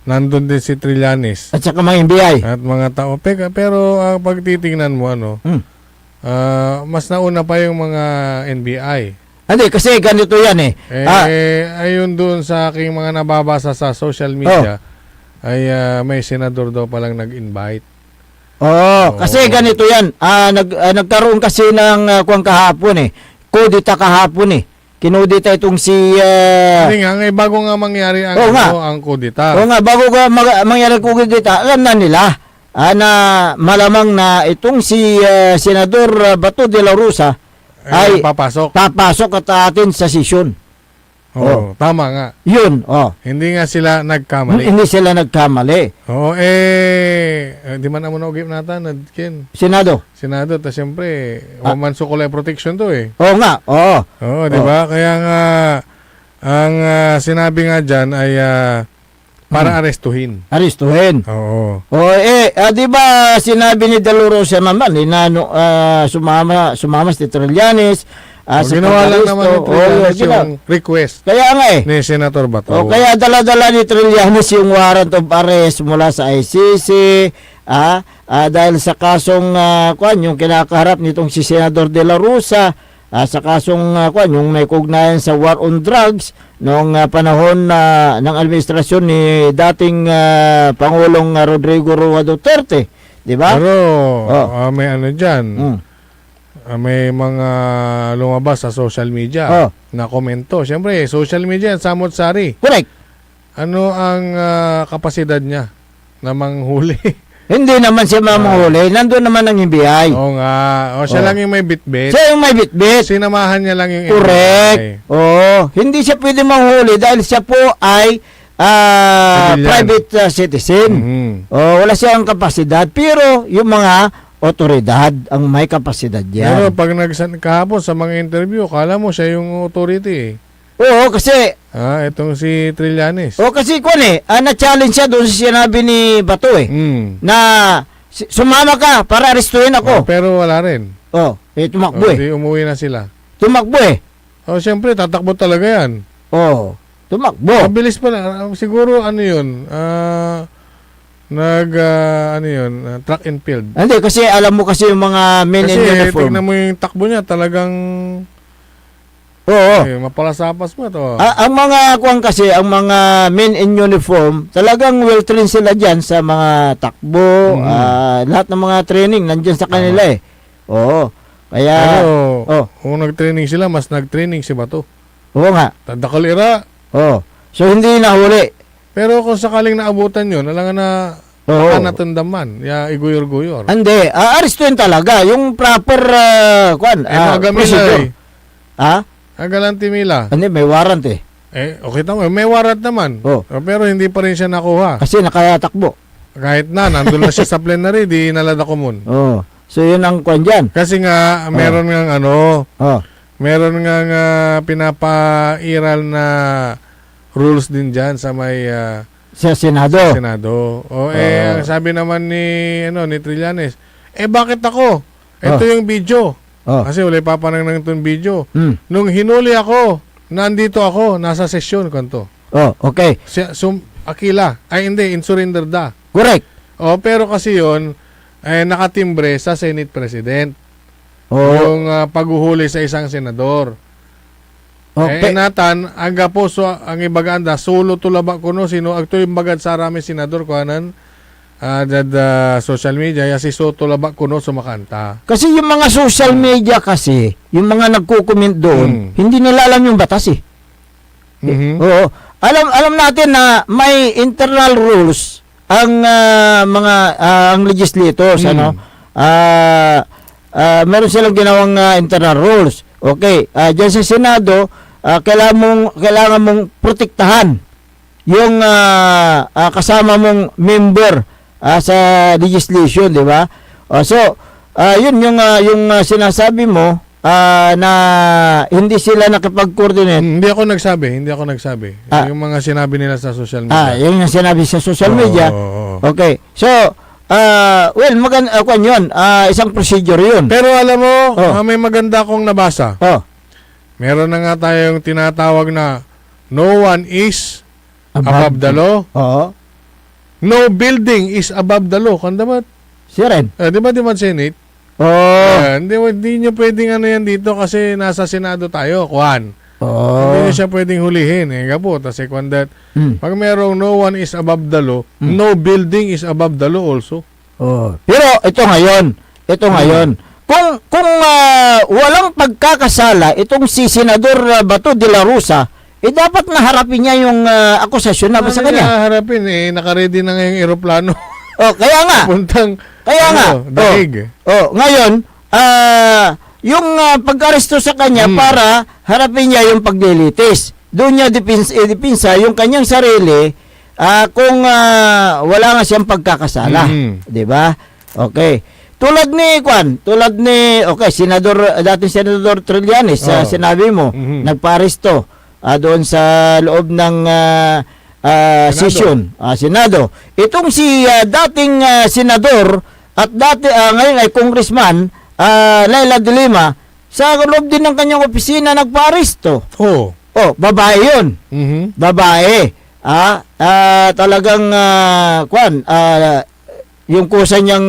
nandun din si Trillanes at saka mga NBI at mga tao. Pero pag titingnan mo mas nauna pa yung mga NBI. Hindi, kasi ganito yan eh. Ayun doon sa aking mga nababasa sa social media ay may senador daw palang nag-invite. Kasi ganito yan. Nagkaroon kasi ng kahapon eh. Kudita kahapon eh. Kinudita itong si... Hindi nga, bago nga mangyari ang kudita. Oo nga, bago nga mangyari ang kudita, alam na nila na malamang na itong si Senador Bato de la Rosa ay papasok at atin sa sesyon. Tama nga. Yun, Hindi nga sila nagkamali. Hindi sila nagkamali. Di man naman ugip natin, Ken. Senado, ta siyempre, Woman Sukulay Protection to eh. Oo nga, di ba? Kaya nga, ang sinabi nga dyan ay para arestuhin. Arestuhin. Oo. Di ba sinabi ni De La Rosa naman, sumama si Trillanes, ginawa lang naman ni Trillanes yung request kaya nga eh. ni Senator Bato. Kaya dala-dala ni Trillanes yung warrant of arrest mula sa ICC dahil sa kasong yung kinakaharap nitong si Senador De La Rosa sa kasong yung may kugnayan sa war on drugs noong panahon ng administrasyon ni dating Pangulong Rodrigo Roa Duterte, di ba? Pero may ano diyan. May mga lumabas sa social media na komento. Siyempre, social media, samot-sari. Correct. Ano ang kapasidad niya na manghuli? Hindi naman siya manghuli. Nandun naman ang NBI. Oo nga. Siya lang yung may bitbit. Siya yung may bitbit. Sinamahan niya lang yung Correct. NBI. Hindi siya pwede manghuli dahil siya po ay private citizen. Wala siyang kapasidad. Pero yung mga otoridad ang may kapasidad yan. Pero pag kahapon sa mga interview, kala mo siya yung authority eh. Oo, kasi... itong si Trillanes. Kasi na-challenge siya doon sa sinabi ni Bato eh. Na sumama ka para arestuhin ako. Pero wala rin. Tumakbo Di umuwi na sila. Tumakbo eh. Siyempre, tatakbo talaga yan. Tumakbo. Mabilis pala. Siguro yun, track and field. Hindi, kasi alam mo kasi yung mga men in uniform. Kasi tignan mo yung takbo niya, talagang mapalasapas mo to. Ang mga ang mga men in uniform, talagang well-trained sila dyan sa mga takbo, lahat ng mga training nandyan sa kanila eh. Kaya... kung nag-training sila, mas nag-training si Bato. Oo nga. Tadakalira. So, hindi nahuli. Pero kung sakaling naabutan yun, alangan na natundaman, iguyor-guyor. Hindi, arestuin talaga. Yung proper, procedure. Agalanti Mila. Hindi, may warrant eh. Okay tama, may warrant naman. Pero hindi pa rin siya nakuha. Kasi nakatakbo. Kahit nandun na siya sa plenary, di nalada ko mun. So, yun ang kwan dyan. Kasi nga, meron nga meron nga pinapairal na rules din dyan sa may sa Senado. Ang sabi naman ni Trillanes, bakit ako? Ito yung video. Kasi wala papanang ng itong video. Nung hinuli ako, nandito ako, nasa sesyon kanto. Oh, okay. Akila, ay hindi, in surrender da. Correct. Pero kasi yon nakatimbre sa Senate President. Oh, Yung paghuhuli sa isang senador. okay. Natan, ang gaposo, ang ibaganda, solo tulaba kuno, sino, agto yung bagad sa rami senador, kuhanan, social media, si Soto labak kuno sumakanta. Kasi yung mga social media kasi, yung mga nagko-comment doon, hindi nila alam yung batas eh. Oo. Alam natin na may internal rules ang ang legislators, ano? Meron silang ginawang internal rules. Okay, diyan sa Senado, kailangan mong protektahan yung kasama mong member sa legislation, di ba? So, yun yung sinasabi mo na hindi sila nakipag-coordinate. Hindi ako nagsabi. Yung mga sinabi nila sa social media. Yung sinabi sa social media. Okay. So, well, yun. Isang procedure yun. Pero alam mo, may maganda akong nabasa. Meron na nga tayong tinatawag na no one is above the law. No building is above the law. Kanda ba? Siya rin. Di ba Senate? Hindi nyo pwedeng yan dito kasi nasa Senado tayo, Kwan. Hindi nyo siya pwedeng hulihin. Pag merong no one is above the law, no building is above the law also. Pero ito ngayon. Kung walang pagkakasala, itong si Senador Bato de la Rosa, dapat naharapin niya yung akusasyon na sa kanya. Naharapin nakaredy na ngayong eroplano. Kaya nga. Kaya nga. Daig. Ngayon, yung pag-aresto sa kanya para harapin niya yung paglilitis. Doon niya dipinsa yung kanyang sarili kung wala nga siyang pagkakasala. 'Di ba? Okay. Tulad ni dating Senador Trillanes, sinabi mo, nagparesto doon sa loob ng session, Senado. Itong si dating senador at ngayon ay congressman, Laila de Lima, sa loob din ng kanyang opisina nagparesto. Babae yun. Babae. Talagang yung kusa niyang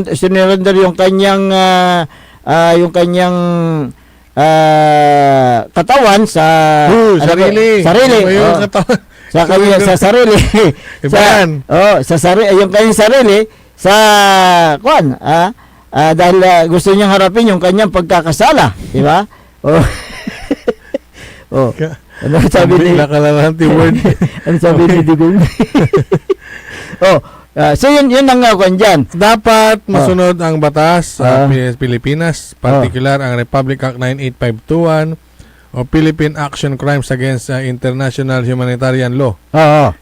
isinurrender yung kanyang katawan sa sarili. Sa sarili. Yung kanyang sarili sa dahil gusto niyang harapin yung kanyang pagkakasala, di ba? Ano sabi ni word? Ano sabi ni Digong? So yun ang kwan dyan. Dapat masunod ang batas sa Pilipinas, particular ang Republic Act 98521 o Philippine Action Crimes Against International Humanitarian Law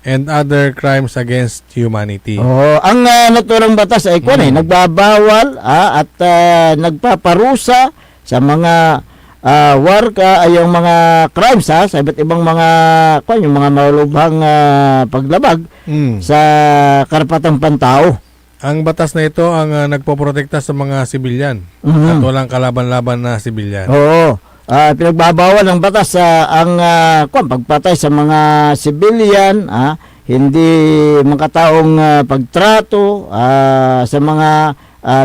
and other crimes against humanity. Ang naturang batas ay nagbabawal at nagpaparusa sa mga yung mga crimes sa iba't ibang mga yung mga malubhang paglabag sa karapatang pantao. Ang batas na ito ang nagpoprotekta sa mga sibilyan at walang kalaban-laban na sibilyan. Pinagbabawal ng batas ang pagpatay sa mga civilian, hindi makataong pagtrato sa mga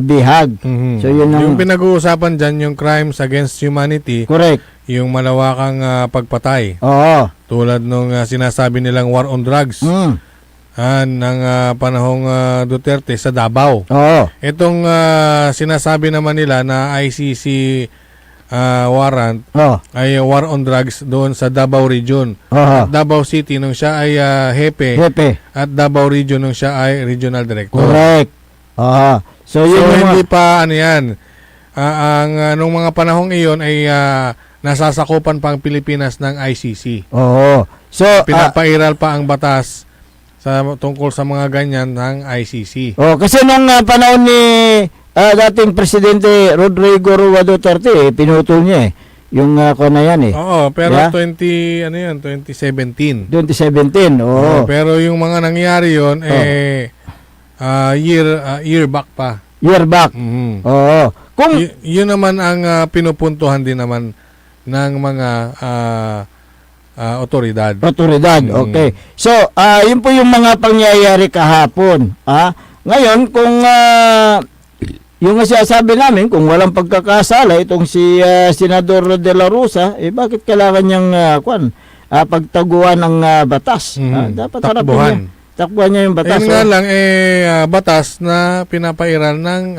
bihag. So yun yung pinag-uusapan diyan yung crimes against humanity. Correct. Yung malawakang pagpatay. Tulad nung sinasabi nilang war on drugs. Ng panahong Duterte sa Davao. Itong sinasabi naman nila na ICC warrant ay war on drugs doon sa Davao Region. At Davao City nung siya ay hepe. At Davao Region nung siya ay regional director. Correct. So hindi pa nung mga panahong iyon ay nasasakupan pa ang Pilipinas ng ICC. So pinapairal pa ang batas tungkol sa mga ganyan ng ICC. Kasi nung panahon ni dating Presidente Rodrigo Roa Duterte, pinutol niya yung na yan pero 2017. 2017, pero yung mga nangyari yon year back pa. Year back. Kung yun naman ang pinupuntuhan din naman ng mga otoridad. Otoridad, okay. So, yun po yung mga pangyayari kahapon. Ngayon, kung yung sinasabi namin, kung walang pagkakasala, itong si Senador De La Rosa, bakit kailangan niyang pagtaguan ng batas? Dapat harapin niya. Takbuhan niya yung batas. Ayun nga lang, batas na pinapairal ng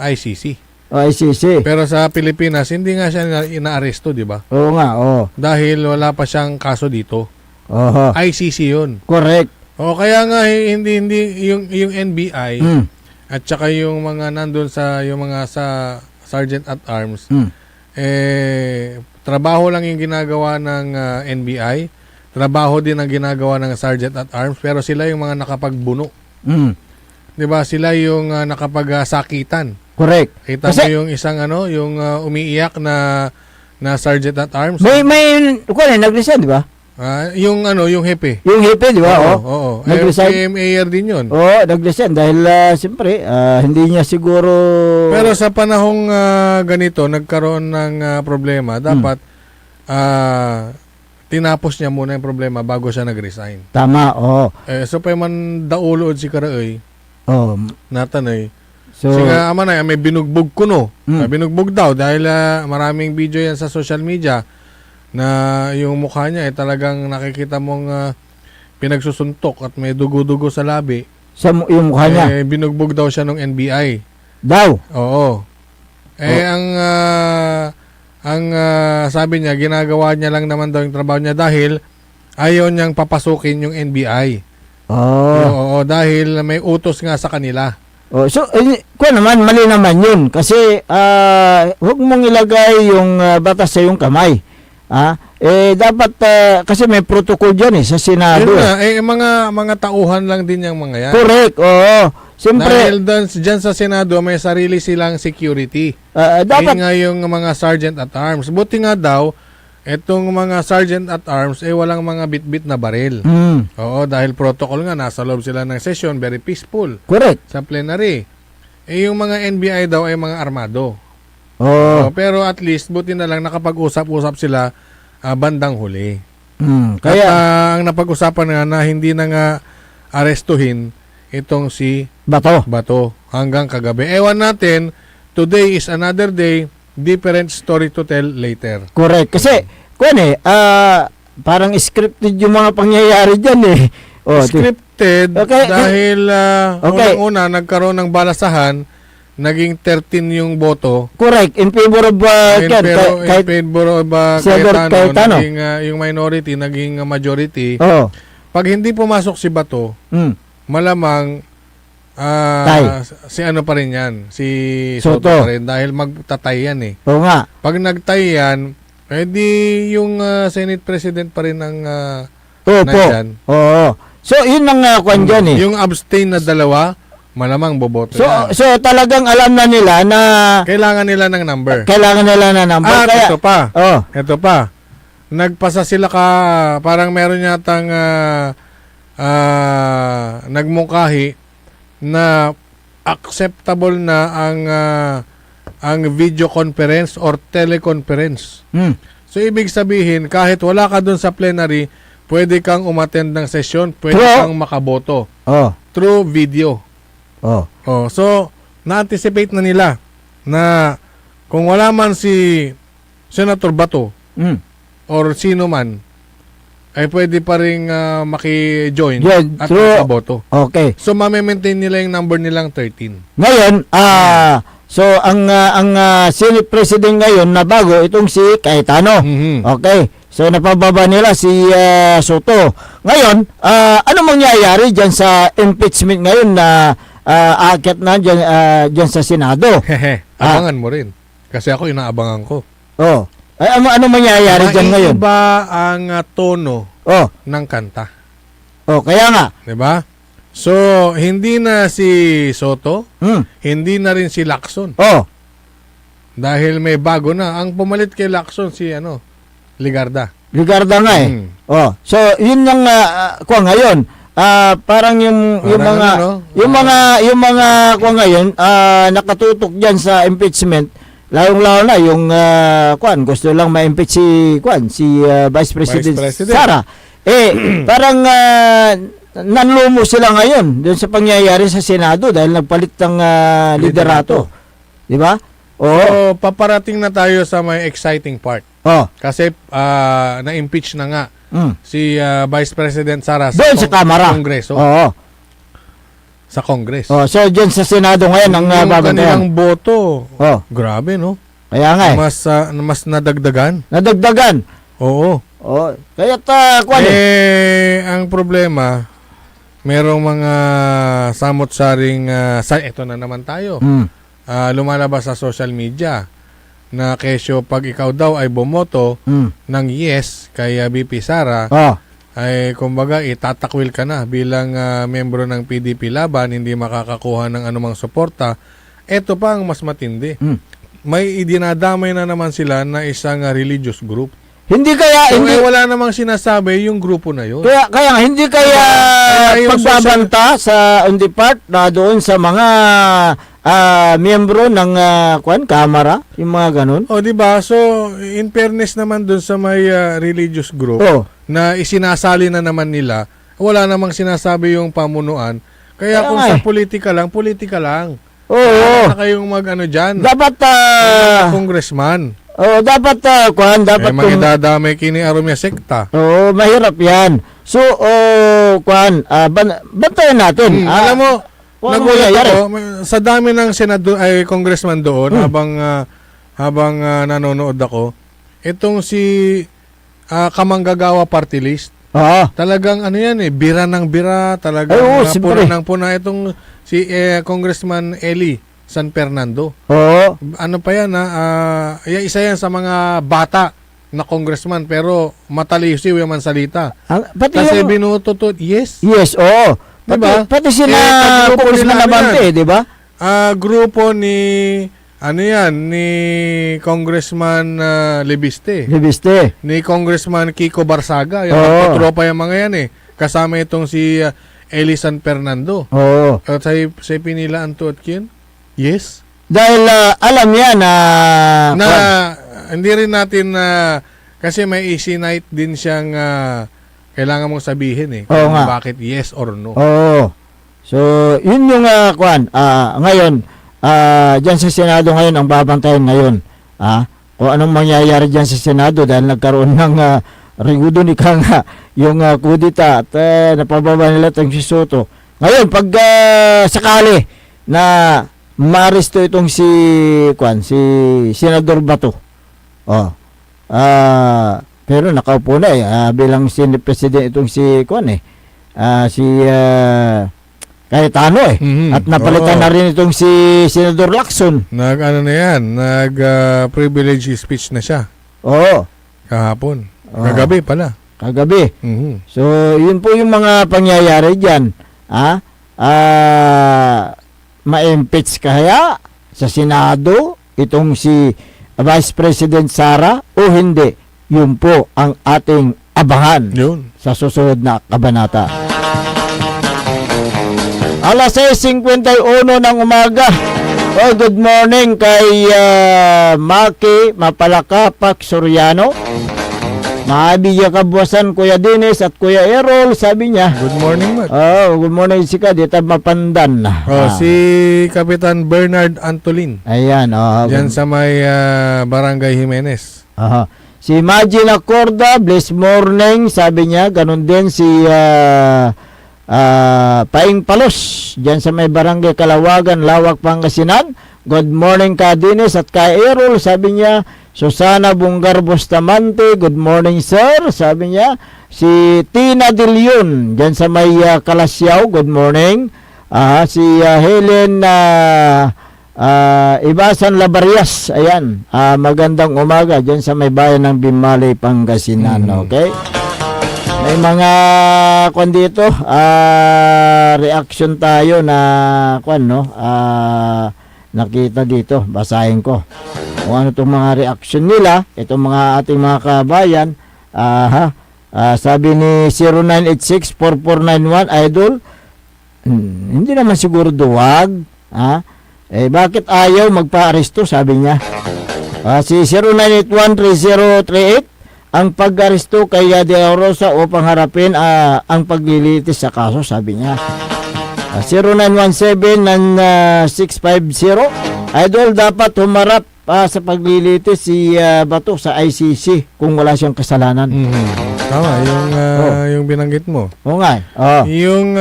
ICC. ICC. Pero sa Pilipinas, hindi nga siya inaaresto, di ba? Oo nga, oo. Dahil wala pa siyang kaso dito. Oho. ICC yun. Correct. O kaya nga hindi yung NBI at saka yung mga nandun sa yung mga sa Sergeant at Arms trabaho lang yung ginagawa ng NBI, trabaho din ang ginagawa ng Sergeant at Arms, pero sila yung mga nakapagbuno. 'Di ba? Sila yung nakapagsakitan. Correct. Kita mo yung isang yung umiiyak na Sergeant at Arms. May nag-resign, di ba? Yung hepe. Yung hepe, di ba? Oo. Nag-resign. PMAR din yun. Oo, nag-resign dahil siyempre hindi niya siguro. Pero sa panahong ganito, nagkaroon ng problema, dapat tinapos niya muna yung problema bago siya nag-resign. Tama, oo. So pa man daulood si Karaoy. Oo. Natanay. So, Singa ama na, may binugbog ko no. Binugbog daw dahil maraming video yan sa social media na yung mukha niya talagang nakikita mong pinagsusuntok at may dugo-dugo sa labi. Sa yung mukha niya? Binugbog daw siya ng NBI. Daw? Oo. Ang sabi niya, ginagawa niya lang naman daw yung trabaho niya dahil ayaw niyang papasukin yung NBI. Oo, dahil may utos nga sa kanila. So, naman, mali naman yun. Kasi, huwag mong ilagay yung batas sa iyong kamay. Dapat, kasi may protocol dyan sa Senado. Yun nga, mga tauhan lang din yung mga yan. Correct, oo. Siyempre, dahil dyan sa Senado, may sarili silang security. dapat, nga yung mga Sergeant at Arms. Buti nga daw, etong mga Sergeant at Arms, walang mga bit-bit na baril. Oo, dahil protocol nga, nasa loob sila ng session, very peaceful. Correct. Sa plenary. Yung mga NBI daw ay mga armado. Pero at least, buti na lang nakapag-usap-usap sila bandang huli. Kaya, at ang napag-usapan nga na hindi na nga arestuhin itong si Bato hanggang kagabi. Ewan natin, today is another day, different story to tell later. Correct. Kasi, parang scripted yung mga pangyayari dyan Scripted dahil unang-una nagkaroon ng balasahan, naging 13 yung boto. Correct. In favor of in favor of Cayetano. Naging, yung minority, naging majority. Pag hindi pumasok si Bato, malamang si pa rin yan, si Soto pa rin, dahil magtatay yan Oo nga. Pag nagtay yan, di yung Senate President pa rin ang nandyan. Oo. So, yun ang kwan dyan Yung abstain na dalawa, malamang boboto yan. So, talagang alam na nila na kailangan nila ng number. Ito pa. Nagpasa sila parang meron yatang nagmungkahi na acceptable na ang video conference or teleconference. So, ibig sabihin, kahit wala ka dun sa plenary, pwede kang umattend ng session, pwede kang makaboto. Through video. So, na-anticipate na nila na kung wala man si Senator Bato or sino man, ay pwede pa rin maki-join at makaboto. Okay. So, mame-maintain nila yung number nilang 13. Ngayon, so ang Senate President ngayon na bago, itong si Cayetano. Okay. So, napababa nila si Soto. Ngayon, ano mangyayari dyan sa impeachment ngayon na aakyat na dyan sa Senado? Abangan mo rin. Kasi ako, inaabangan ko. Ano mangyayari dyan ngayon? Maiiba ang tono ng kanta. Kaya nga. Diba? So, hindi na si Soto, hindi na rin si Lacson. Dahil may bago na. Ang pumalit kay Lacson si Ligarda nga So, yun yung kuha ngayon. Parang yung mga kuha ngayon nakatutok diyan sa impeachment lalong-lalo na yung gusto lang ma-impeach si Vice President President. Sara. Parang nanlumo sila ngayon doon sa pangyayari sa Senado dahil nagpalit ng liderato. Di ba? So, paparating na tayo sa may exciting part. Kasi na-impeach na nga si Vice President Sara doon sa Kamara. Kongreso. Sa Congress. So, dyan sa Senado ngayon ang yung babantayan. kanilang boto. Grabe, no? Kaya nga Mas nadagdagan. Nadagdagan. Oo. Kaya ang problema, merong mga samot-saring eto na naman tayo. Lumalabas sa social media na kesyo pag ikaw daw ay bumoto ng yes kay BP Sara, ay kumbaga itatakwil ka na bilang membro ng PDP laban, hindi makakakuha ng anumang suporta. Ito pa ang mas matindi. May idinadamay na naman sila na isang religious group. Hindi kaya So, wala namang sinasabi yung grupo na yun. Kaya hindi kaya pagbabanta sa on the part na doon sa mga miyembro ng Kamara, yung mga ganun. Di ba? So, in fairness naman doon sa may religious group na isinasali na naman nila, wala namang sinasabi yung pamunuan. Kaya kung sa politika lang, Wala na kayong mag-ano dyan. Dapat congressman. Dapat dapat magdadamay kini arumya sekta. Mahirap 'yan. So bantayan natin. Alam mo, nagulat ako sa dami ng congressman doon habang nanonood ako. Itong si Kamanggagawa Party List. Talagang bira ng bira, talagang puna ng puna itong si Congressman Eli San Fernando. Ano pa yan isa yan sa mga bata na congressman pero matalisiw yung mansalita. Kasi binuto to, yes. Yes, diba? Pati sila Congressman Abante, di ba? Grupo ni ni Congressman Libiste. Ni Congressman Kiko Barsaga. Yung tropa yung mga yan Kasama itong si Eli San Fernando. At sa pinilaan to at kin? Yes. Dahil alam yan na hindi rin natin kasi may easy night din siyang kailangan mong sabihin kung bakit yes or no. So, yun yung ngayon dyan sa Senado ngayon ang babantayan ngayon. Kung anong mangyayari dyan sa Senado dahil nagkaroon ng rigudo ni Kanga yung kudita at napababa nila itong si Soto. Ngayon, pag sakali na maristo itong si Senador Bato. Pero nakaupo na bilang Senate President itong si Cayetano at napalitan na rin itong si Senador Lacson. Privilege speech na siya. Kahapon. Kagabi pala. Kagabi. So, yun po yung mga pangyayari dyan. Ma-impeach kaya sa Senado itong si Vice President Sara o hindi? Yun po ang ating abangan sa susunod na kabanata. Alas 6:51 ng umaga. Good morning kay Maki Mapalakapak Soriano. Maabigya kabuwasan Kuya Dennis at Kuya Errol, sabi niya. Good morning, Mac. Good morning si ka, dito mapandan. Si Kapitan Bernard Antolin. Ayan, diyan sa may Barangay Jimenez. Si Imagine Acorda, bless morning, sabi niya. Ganun din si Paing Palos, diyan sa may Barangay Kalawagan, Lawak, Pangasinan. Good morning ka Dennis at ka Errol, sabi niya. Susana Bungar Bustamante, good morning sir, sabi niya. Si Tina De Leon, dyan sa may Kalasyaw, good morning. Si Helen Ibasan Labarias, ayan, magandang umaga dyan sa may bayan ng Bimali, Pangasinan, okay? May mga dito, reaction tayo na nakita dito, basahin ko kung ano itong mga reaction nila, itong mga ating mga kabayan. Sabi ni 0986-4491 Idol, hindi naman siguro duwag. Bakit ayaw magpa-aresto, sabi niya. Si 09813038 ang pag-aresto kay De La Rosa upang harapin ang paglilitis sa kaso, sabi niya. 0917-650 Idol, dapat humarap sa paglilitis si Bato sa ICC kung wala siyang kasalanan. Tama, yung binanggit mo. Oo nga. Yung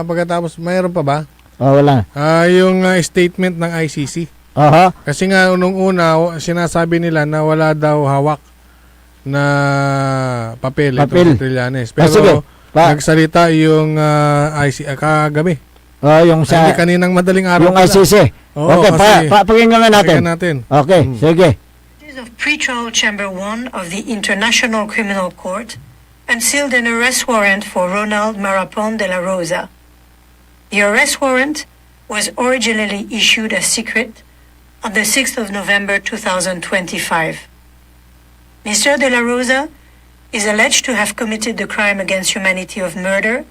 pagkatapos, mayroon pa ba? Wala. Yung statement ng ICC. Aha. Kasi nga nung una, sinasabi nila na wala daw hawak na papel. Itong Trillanes. Pero sige. nagsalita yung kagabi. Yung sa Hindi, kaninang madaling araw. yung ICC. Oo, Okay, kasi- pakinggan nga natin. Pakinggan natin. Okay, sige. Of Pretrial Chamber 1 of the International Criminal Court and sealed an arrest warrant for Ronald Marapon de la Rosa. The arrest warrant was originally issued as secret on the 6th of November 2025. Mr. de la Rosa is alleged to have committed the crime against humanity of murder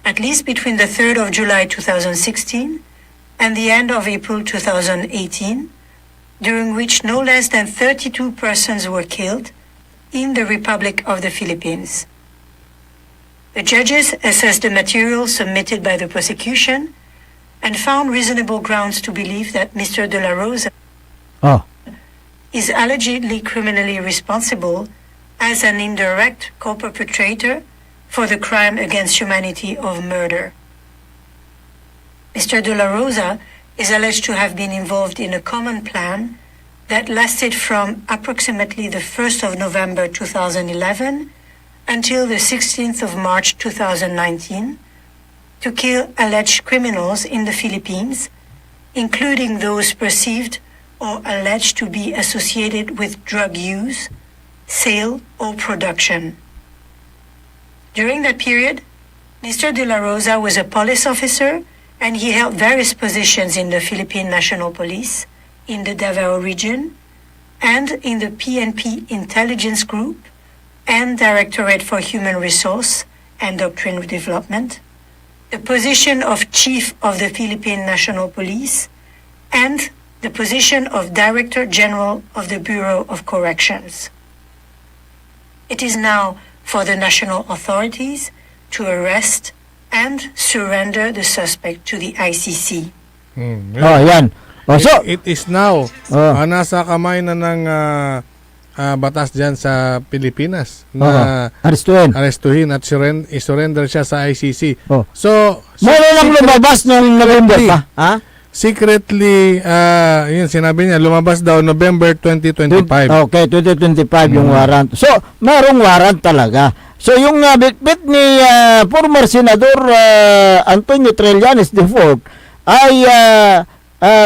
at least between the 3rd of July 2016 and the end of April 2018, during which no less than 32 persons were killed in the Republic of the Philippines. The judges assessed the material submitted by the prosecution and found reasonable grounds to believe that Mr. de la Rosa is allegedly criminally responsible as an indirect co-perpetrator for the crime against humanity of murder. Mr. de la Rosa is alleged to have been involved in a common plan that lasted from approximately the 1st of November 2011 until the 16th of March 2019 to kill alleged criminals in the Philippines, including those perceived or alleged to be associated with drug use, sale, or production. During that period, Mr. de la Rosa was a police officer and he held various positions in the Philippine National Police, in the Davao region, and in the PNP Intelligence Group and Directorate for Human Resource and Doctrine Development, the position of Chief of the Philippine National Police, and the position of Director General of the Bureau of Corrections. It is now for the national authorities to arrest and surrender the suspect to the ICC. Yan. So, It is now. Nasa kamay na ng batas dyan sa Pilipinas na arestuhin at surrender siya sa ICC. So, meron lang lumabas noong November pa. Secretly, yun sinabi niya, lumabas daw November 2025. Okay, 2025 yung warrant. So, merong warrant talaga. So, yung bitbit ni former Senador Antonio Trillanes IV ay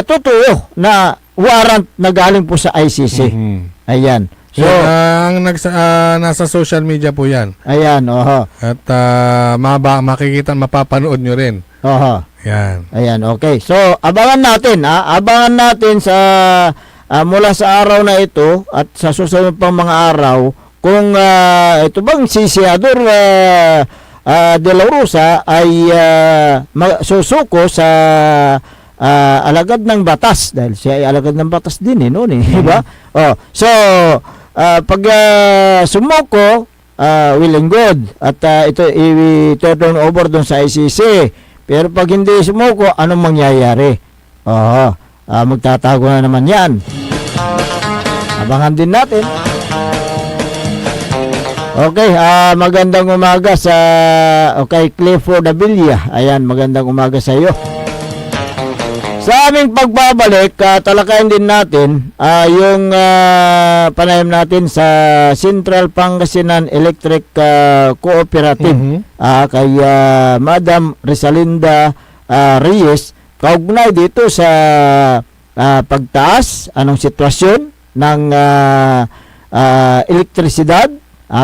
totoo na warrant na galing po sa ICC. Ayan. So, ang nasa social media po yan. Ayan, At makikita, mapapanood nyo rin. Yan. Ayan, okay. So, abangan natin, abangan natin sa mula sa araw na ito at sa susunod pang mga araw kung ito bang si Senador De La Rosa ay susuko sa alagad ng batas dahil siya ay alagad ng batas din noon diba? So pag sumuko will and good at ito i-turn over doon sa ICC. Pero pag hindi sumuko, anong mangyayari? Magtatago na naman yan. Abangan din natin. Okay, magandang umaga sa Clifford Abilia. Ayan, magandang umaga sa iyo. Sa aming pagbabalik, talakayin din natin yung panayam natin sa Central Pangasinan Electric Cooperative kay Madam Risalinda Reyes, kaugnay dito sa pagtaas, anong sitwasyon ng elektrisidad,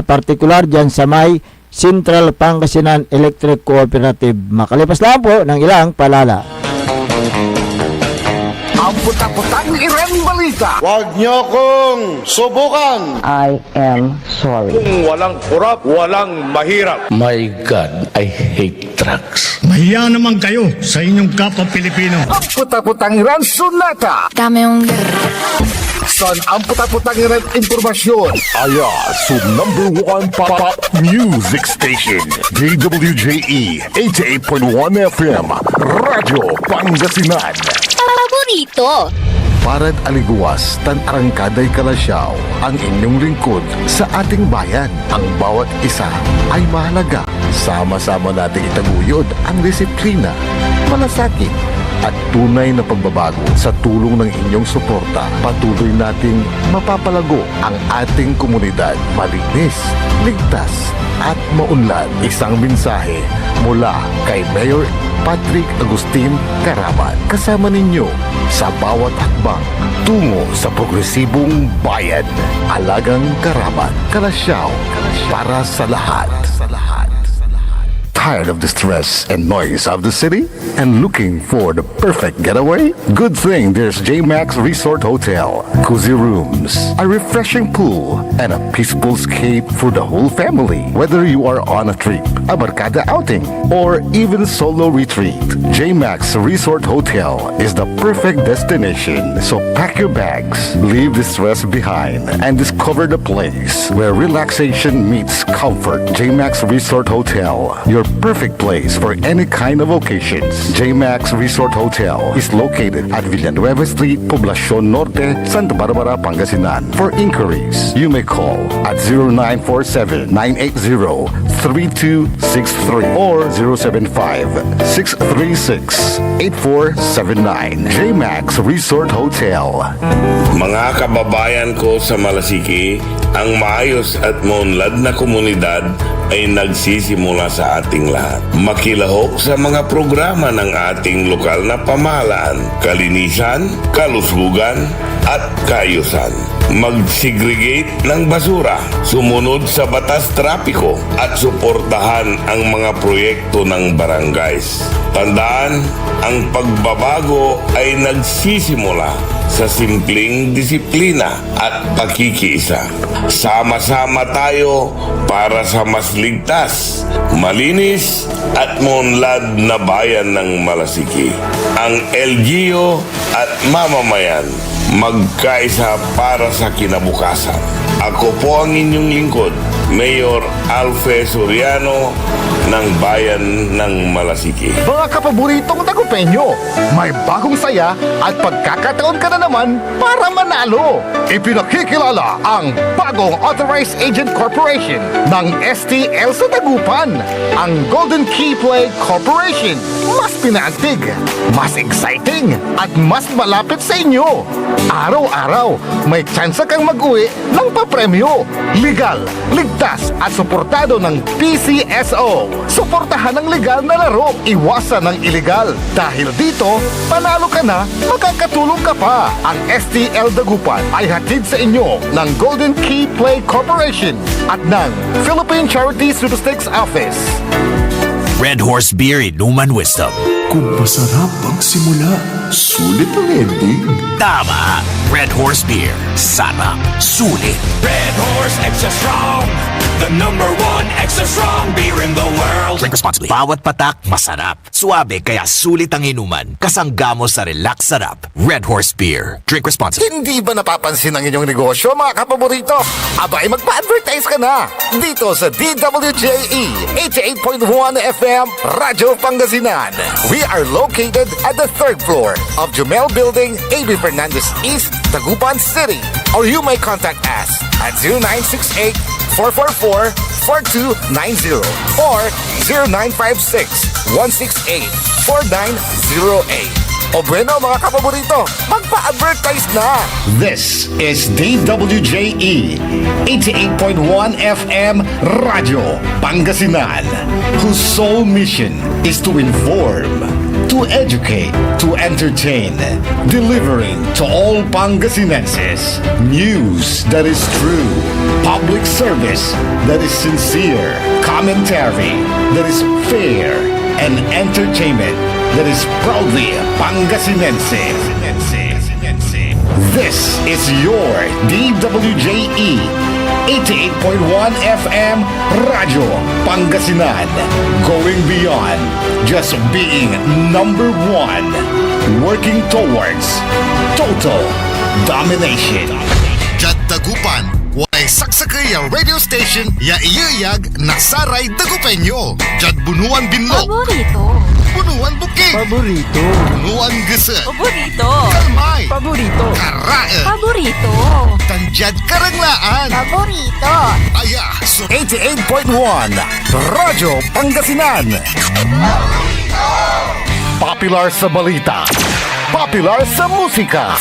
partikular dyan sa may Central Pangasinan Electric Cooperative. Makalipas lang po ng ilang palala. Ang ang puta-putang Iren Balita. Huwag niyo kong subukan. I am sorry. Kung walang kurap, walang mahirap. My God, I hate trucks. Mahiya naman kayo sa inyong kapwa Pilipino. Ang puta-putang Iren Sunata. Dame yung San ang puta-putang Iren Impormasyon. Ayan, so #1 pop music station. DWJE 88.1 FM. Radyo Pangasinan. paborito. Parad aliguas, tan arangkaday kalasyaw, ang inyong lingkod sa ating bayan. Ang bawat isa ay mahalaga. Sama-sama nating itaguyod ang disiplina, malasakit, at tunay na pagbabago. Sa tulong ng inyong suporta, patuloy nating mapapalago ang ating komunidad. Malinis, ligtas, at maunlad. Isang mensahe mula kay Mayor Patrick Agustin Caraman. Kasama ninyo sa bawat hakbang tungo sa progresibong bayan. Alagang Caraman, Kalasyaw, para sa lahat. Tired of the stress and noise of the city and looking for the perfect getaway? Good thing there's JMax Resort Hotel. Cozy rooms, a refreshing pool, and a peaceful escape for the whole family. Whether you are on a trip, a barkada outing, or even solo retreat, JMax Resort Hotel is the perfect destination. So pack your bags, leave the stress behind, and discover the place where relaxation meets comfort. JMax Resort Hotel, your perfect place for any kind of occasions. JMax Resort Hotel is located at Villanueva Street, Poblacion Norte, Santa Barbara, Pangasinan. For inquiries, you may call at 0947-980-3263 or 075-636-8479. JMax Resort Hotel. Mga kababayan ko sa Malasiki, ang maayos at maunlad na komunidad ay nagsisimula sa ating lahat. Makilahok sa mga programa ng ating lokal na pamahalaan, kalinisan, kalusugan, at kaayusan. Mag-segregate ng basura, sumunod sa batas trapiko, at suportahan ang mga proyekto ng barangays. Tandaan, ang pagbabago ay nagsisimula sa simpleng disiplina at pakikiisa. Sama-sama tayo para sa mas ligtas, malinis at maunlad na bayan ng Malasiki. Ang LGU at mamamayan magkaisa para sa kinabukasan. Ako po ang inyong lingkod, Mayor Alfe Soriano ng Bayan ng Malasiki. Mga kapaboritong tagupenyo, may bagong saya at pagkakataon ka na naman para manalo. Ipinakikilala ang bagong Authorized Agent Corporation ng STL sa Dagupan, ang Golden Key Play Corporation. Mas pinaantig, mas exciting, at mas malapit sa inyo. Araw-araw, may tsansa kang mag-uwi ng papremyo. Legal, ligtas at suportado ng PCSO. Suportahan ang legal na laro, iwasan ang illegal. Dahil dito, panalo ka na, makakatulong ka pa. Ang STL Dagupan ay hatid sa inyo ng Golden Key Play Corporation at ng Philippine Charity Statistics Office. Red Horse Beer Inuman Wisdom. Kung masarap ang simula, sulit ang ending. Tama! Red Horse Beer. Sarap. Sulit. Red Horse Extra Strong, the #1 extra strong beer in the world. Drink responsibly. Bawat patak, masarap. Suabe, kaya sulit ang inuman. Kasangga mo sa relax sarap. Red Horse Beer. Drink responsibly. Hindi ba napapansin ang inyong negosyo, mga kapaborito? Abay, magpa-advertise ka na dito sa DWJE 88.1 FM Radyo Pangasinan. We are located at the 3rd floor of Jumel Building, A.B. Fernandez East, Dagupan City. Or you may contact us at 0968-444-4290 or 0956-168-4908. O bueno, mga kapaborito, magpa-advertise na! This is DWJE 88.1 FM Radio Pangasinan, whose sole mission is to inform, to educate, to entertain, delivering to all Pangasinenses news that is true, public service that is sincere, commentary that is fair, and entertainment that is proudly Pangasinense. This is your DWJE 88.1 FM Radyo Pangasinan. Going beyond just being number one. Working towards total domination. Jad Dagupan, walay saksakay ang radio station ya iyayag nasaray Dagupenyo. Jad Bunuan Binlo. Paborito. Bunuan Buking. Paborito. Bunuan Gese. Paborito. Kalmay. Paborito. Karae. Paborito. Tanjad Karanglaan. Paborito. Aya, so 88.1 Radyo Pangasinan. Popular sa balita. Popular sa musika.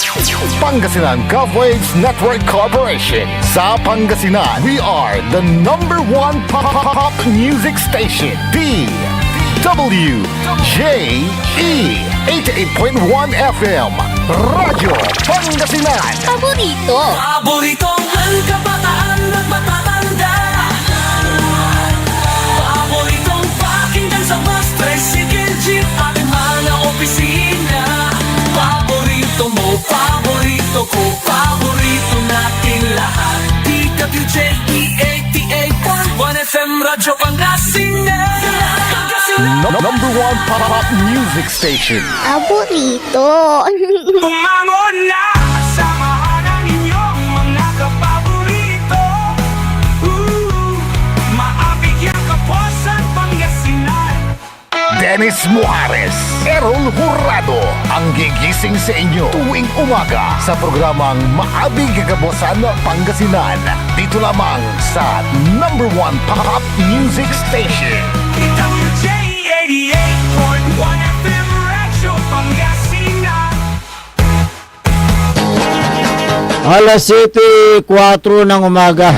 Pangasinan Govwaves Network Corporation. Sa Pangasinan, we are the number one pop music station. DWJE 88.1 FM. Radyo Pangasinan. Paborito. Paboritong ang kabataan at matatanda. Paboritong pakinggan sa bus, tricycle, jeep at mga opisina. Paborito mo, paborito ko, paborito natin lahat. DWJE 88.1 FM, Radyo Pangasinan. Number one pop music station. Paborito. Bumangon na, samahan ang inyong mga kapaborito. Maabigyan ka po sa Pangasinan. Dennis Muhares, Errol Hurado, ang gigising sa inyo tuwing umaga sa programang Maabig Kagabosan Pangasinan. Dito lamang sa number one pop music station. DWJ 88.1 FM, Radyo Pangasinan. Alas 7:04 ng umaga.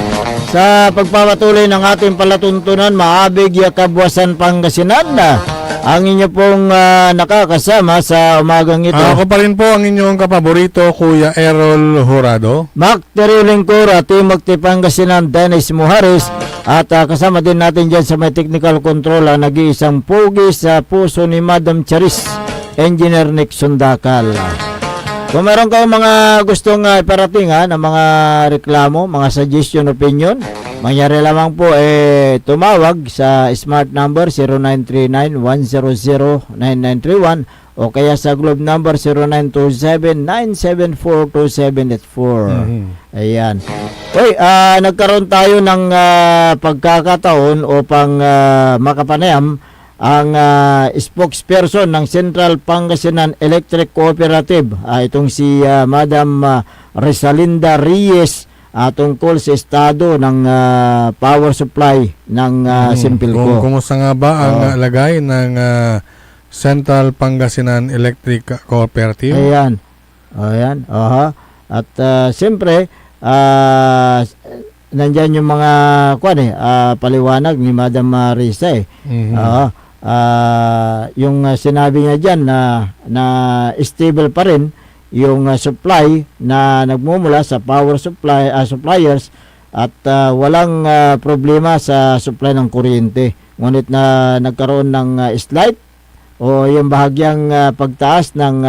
Sa pagpapatuloy ng ating palatuntunan, Maabig Yakabwasan Pangasinan na ang inyo pong nakakasama sa umagang ito. Ako pa rin po ang inyong kapaborito, Kuya Errol Hurado. Mac Terulingkura, Timog Pangasinan, Dennis Muhares. At kasama din natin dyan sa may technical control ang nag-iisang pugi sa puso ni Madam Charis, Engineer Nixon Dakal. Kung meron kayong mga gustong iparating ng mga reklamo, mga suggestion, opinion, mangyari lamang po tumawag sa smart number 0939-100-9931 o kaya sa globe number 0927-974-2784. Ayan. Uy, nagkaroon tayo ng pagkakataon upang makapanayam ang spokesperson ng Central Pangasinan Electric Cooperative, itong si Madam Resalinda Reyes, tungkol sa estado ng power supply ng Simpilco. Kumusta nga ba ang lagay ng Central Pangasinan Electric Cooperative? Ayan. Ayan. At siyempre, nandyan yung mga paliwanag ni Madam Marisa yung sinabi niya dyan na stable pa rin yung supply na nagmumula sa power supply suppliers at walang problema sa supply ng kuryente. Ngunit na nagkaroon ng slight o yung bahagyang pagtaas ng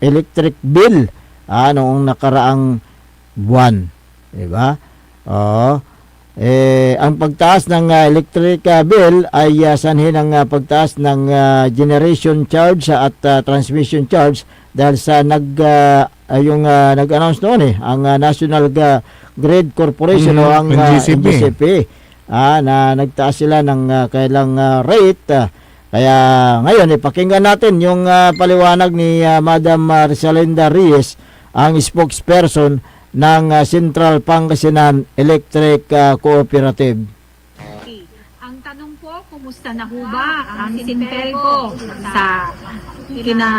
electric bill noong nakaraang buwan. Diba? Ang pagtaas ng electric bill ay sanhi ng pagtaas ng generation charge at transmission charge dahil sa nag-announce noon ang National Grid Corporation o ang NGCP na nagtaas sila ng kailang rate. Kaya ngayon ipakinggan natin yung paliwanag ni Madam Resalinda Reyes, ang spokesperson ng Central Pangasinan Electric Cooperative. Ang tanong po, kumusta na ho ba ang Simpelco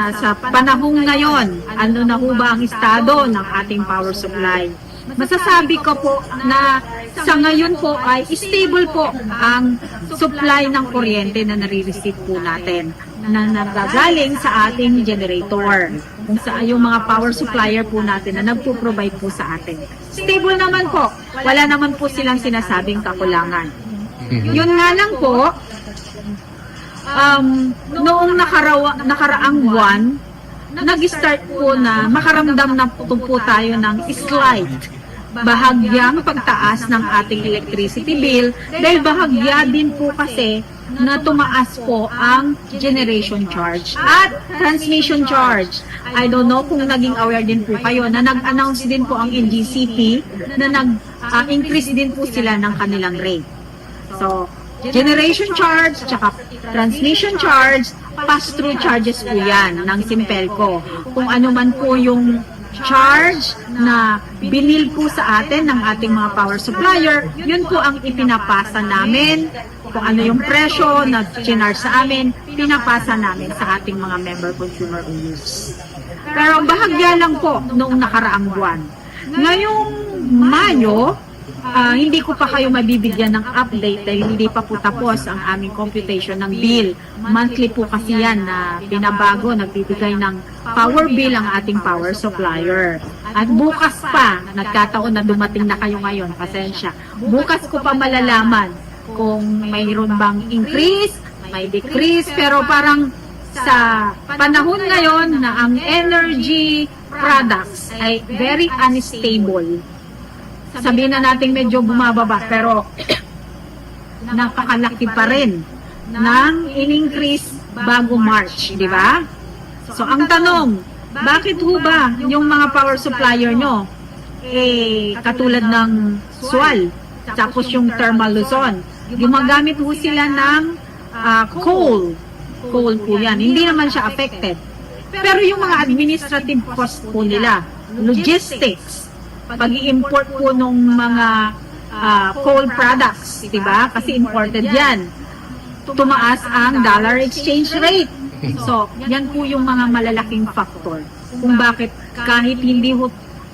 sa panahong ngayon? Ano na ho ba ang estado ng ating power supply? Masasabi ko po na sa ngayon po ay stable po ang supply ng kuryente na nare-receive po natin na nagagaling sa ating generator. Kung sa yung mga power supplier po natin na nagpo-provide po sa atin. Stable naman po. Wala naman po silang sinasabing kakulangan. Yun nga lang po, noong nakaraang buwan, nag-start po na makaramdam na po tayo ng slight bahagyang pagtaas ng ating electricity bill dahil bahagya din po kasi na tumaas po ang generation charge at transmission charge. I don't know kung naging aware din po kayo na nag-announce din po ang NGCP na nag-increase din po sila ng kanilang rate. So, generation charge, tsaka transmission charge, pass-through charges po yan ng Simpelco. Kung ano man po yung charge na binil po sa atin ng ating mga power supplier, yun po ang ipinapasa namin. Kung ano yung presyo na chinarge sa amin, pinapasa namin sa ating mga member consumer owners. Pero bahagya lang po noong nakaraang buwan. Ngayong Mayo, hindi ko pa kayo mabibigyan ng update dahil hindi pa po tapos ang aming computation ng bill. Monthly po kasi yan na binabago, nagbibigay ng power bill ang ating power supplier. At bukas pa, nagkataon na dumating na kayo ngayon, pasensya. Bukas ko pa malalaman kung mayroon bang increase, may decrease, pero parang sa panahon ngayon na ang energy products ay very unstable. Sabihin na natin medyo bumababa, pero napakalaki pa rin ng in-increase bago March, di ba? So, ang tanong, bakit ho ba yung mga power supplier nyo, katulad ng SWAL, tapos yung Thermal Luzon, gumagamit ho sila ng coal. Coal po yan. Hindi naman siya affected. Pero yung mga administrative cost po nila, logistics, pag-i-import po ng mga coal products, diba? Kasi imported yan. Tumaas ang dollar exchange rate. So, yan po yung mga malalaking factor kung bakit kahit hindi ho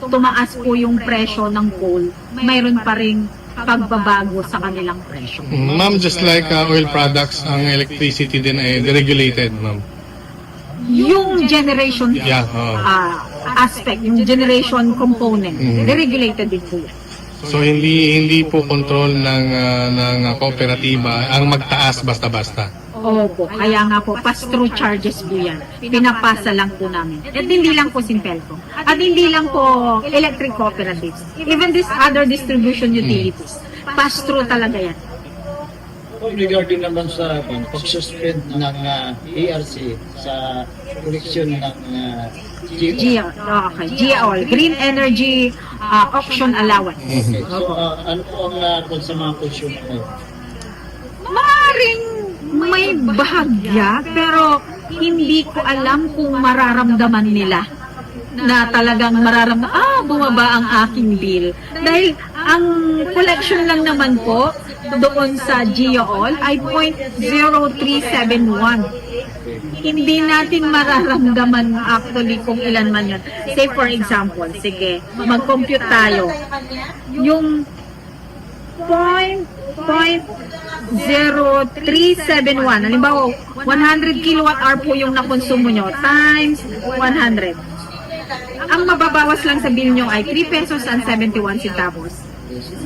tumaas po yung presyo ng coal, mayroon pa rin pagbabago sa kanilang presyo. Ma'am, just like oil products, ang electricity din ay deregulated, ma'am. Yung generation aspect, yung generation component, deregulated din po yan. So hindi po control ng kooperatiba ang magtaas basta-basta. Opo, kaya nga po pass-through charges po yan. Pinapasa lang po namin. At hindi lang po Simpelco. At hindi lang po electric cooperatives. Even these other distribution utilities. Pass-through talaga yan. Regarding naman sa pag-suspend ng ARC sa koleksyon ng GAOL, Green Energy Auction Allowance. Okay. So, ano po ang sa mga consumer ngayon? Maaaring may bahagya, pero hindi ko alam kung mararamdaman nila na talagang bumaba ang aking bill. Dahil ang collection lang naman po doon sa GAOL ay 0.0371. Hindi natin mararamdaman actually kung ilan man yun. Say for example, sige, mag-compute tayo. Yung 0.0371, halimbawa 100 kilowatt hour po yung nakonsumo nyo times 100. Ang mababawas lang sa bill nyo ay 3 pesos and 71 centavos.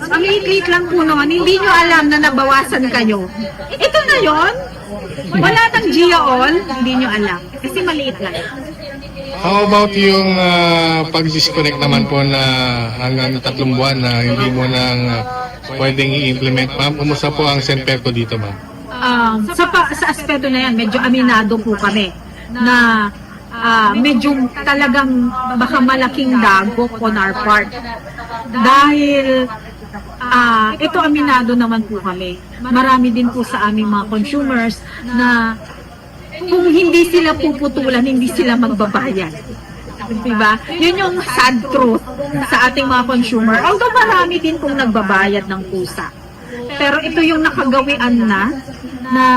Ang liit-liit lang po noon, hindi nyo alam na nabawasan kayo. Ito na yon. Wala nang GAOL, hindi nyo alam. Kasi maliit lang. How about yung pag-disconnect naman po na hanggang 3 buwan na hindi mo nang pwedeng i-implement, ma'am? Kumusta po ang Simpelco dito, ma'am? Sa aspeto na yan, medyo aminado po kami na medyo talagang baka malaking dagok on our part. Dahil ito aminado naman po kami. Marami din po sa aming mga consumers na kung hindi sila puputulan, hindi sila magbabayad. Diba? Yun yung sad truth sa ating mga consumer. Although marami din pong nagbabayad ng kusa. Pero ito yung nakagawian na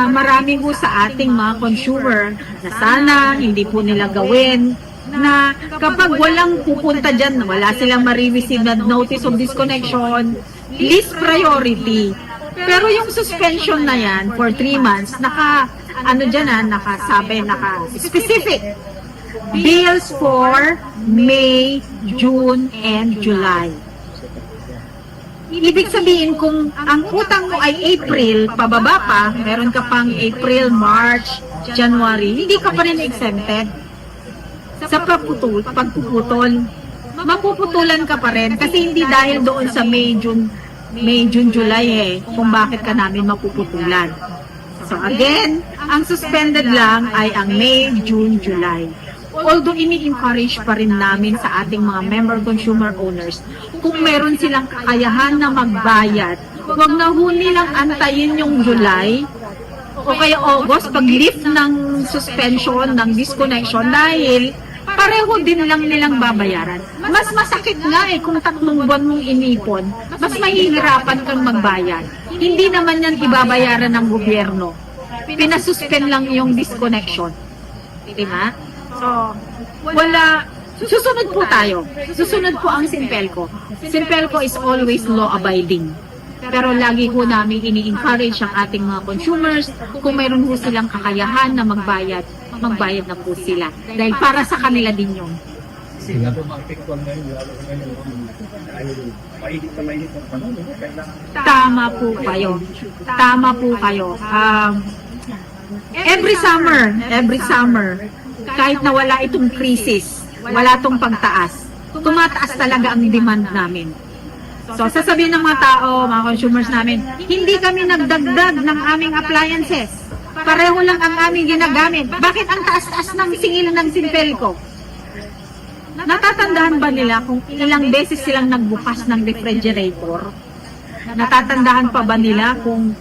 marami po sa ating mga consumer na sana hindi po nila gawin na kapag walang pupunta dyan, wala silang ma-receive na notice of disconnection, least priority. Pero yung suspension na yan for 3 months, naka-specific bills for May, June, and July. Ibig sabihin kung ang utang mo ay April, pababa pa, meron ka pang April, March, January, hindi ka pa rin exempted. sa pagpuputol. Mapuputulan ka pa rin kasi hindi dahil doon sa May, June, July kung bakit ka namin mapuputulan. So again, ang suspended lang ay ang May, June, July. Although ini-encourage pa rin namin sa ating mga member consumer owners, kung meron silang kakayahan na magbayad, huwag na ho nilang antayin yung July o kaya August pag-lift ng suspension, ng disconnection dahil pareho din lang nilang babayaran. Mas masakit nga kung 3 buwan mong inipon, mas mahihirapan kang magbayad. Hindi naman yan ibabayaran ng gobyerno. Pinasuspend lang yung disconnection. Diba? So, susunod po tayo. Susunod po ang Sinpelco. Sinpelco is always law-abiding. Pero lagi po namin ini-encourage ang ating mga consumers, kung mayroon po silang kakayahan na magbayad na po sila. Dahil para sa kanila din yun. Tama po kayo. Tama po kayo. Every summer, kahit na wala itong krisis, wala itong pagtaas, tumataas talaga ang demand namin. So, sasabihin ng mga tao, mga consumers namin, hindi kami nagdagdag ng aming appliances. Pareho lang ang aming ginagamit. Bakit ang taas-taas ng singil ng Sinpelco? Natatandaan ba nila kung ilang beses silang nagbukas ng refrigerator? Natatandaan pa ba nila kung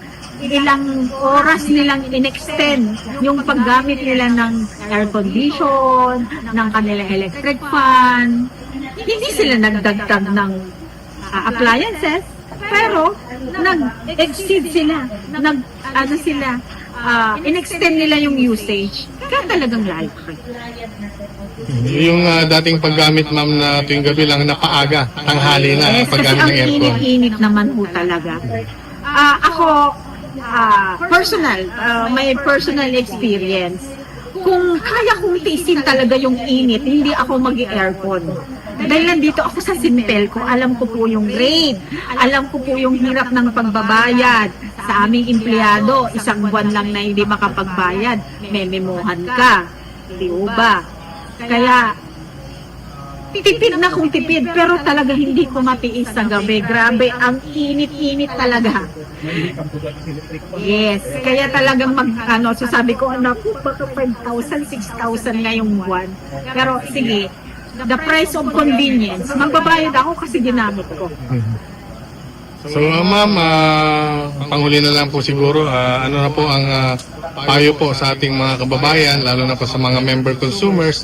ilang oras nilang in-extend yung paggamit nila ng air condition, ng kanilang electric fan? Hindi sila nagdagdag ng appliances, pero nag-exceed sila, in-extend nila yung usage. Kaya talagang lalaki. Yung dating paggamit, ma'am, na tuwing gabi lang napaaga, tanghali na ang paggamit ng aircon. Kasi ang init naman po talaga. Ako, may personal experience. Kung kaya kong tiisin talaga yung init, hindi ako mag-aircon. Dahil nandito ako sa Sinpelco, alam ko po yung rate, alam ko po yung hirap ng pagbabayad. Sa aming empleyado, 1 buwan lang na hindi makapagbayad, may memohan ka. Di ba? Kaya, tipid na kung tipid, pero talaga hindi ko matiis sa gabi. Grabe, ang init-init talaga. Yes, kaya talagang sasabi ko, baka 5,000, 6,000 ngayong buwan. Pero sige, the price of convenience, magbabayad ako kasi ginamit ko. So, ma'am, panghuli na lang po siguro, ano na po ang payo po sa ating mga kababayan, lalo na po sa mga member consumers,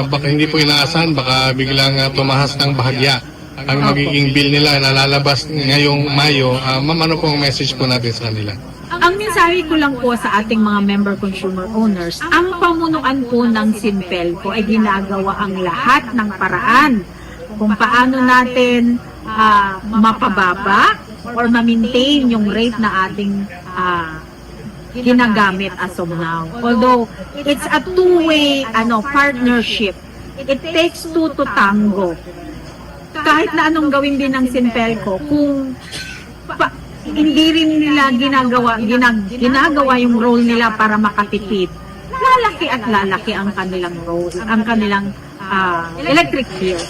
baka hindi po inaasahan, baka biglang tumahas ng bahagya ang magiging bill nila na lalabas ngayong Mayo. Ma'am, ano po ang message po natin sa kanila? Ang mensahe ko lang po sa ating mga member consumer owners, ang pamunuan po ng Sinpelco ay ginagawa ang lahat ng paraan kung paano natin mapababa or ma-maintain yung rate na ating ginagamit as of now. Although, it's a two-way partnership. It takes two to tango. Kahit na anong gawin din ng Sinpelco, kung hindi rin nila ginagawa yung role nila para makatipid, lalaki at lalaki ang kanilang role, ang kanilang electric bills.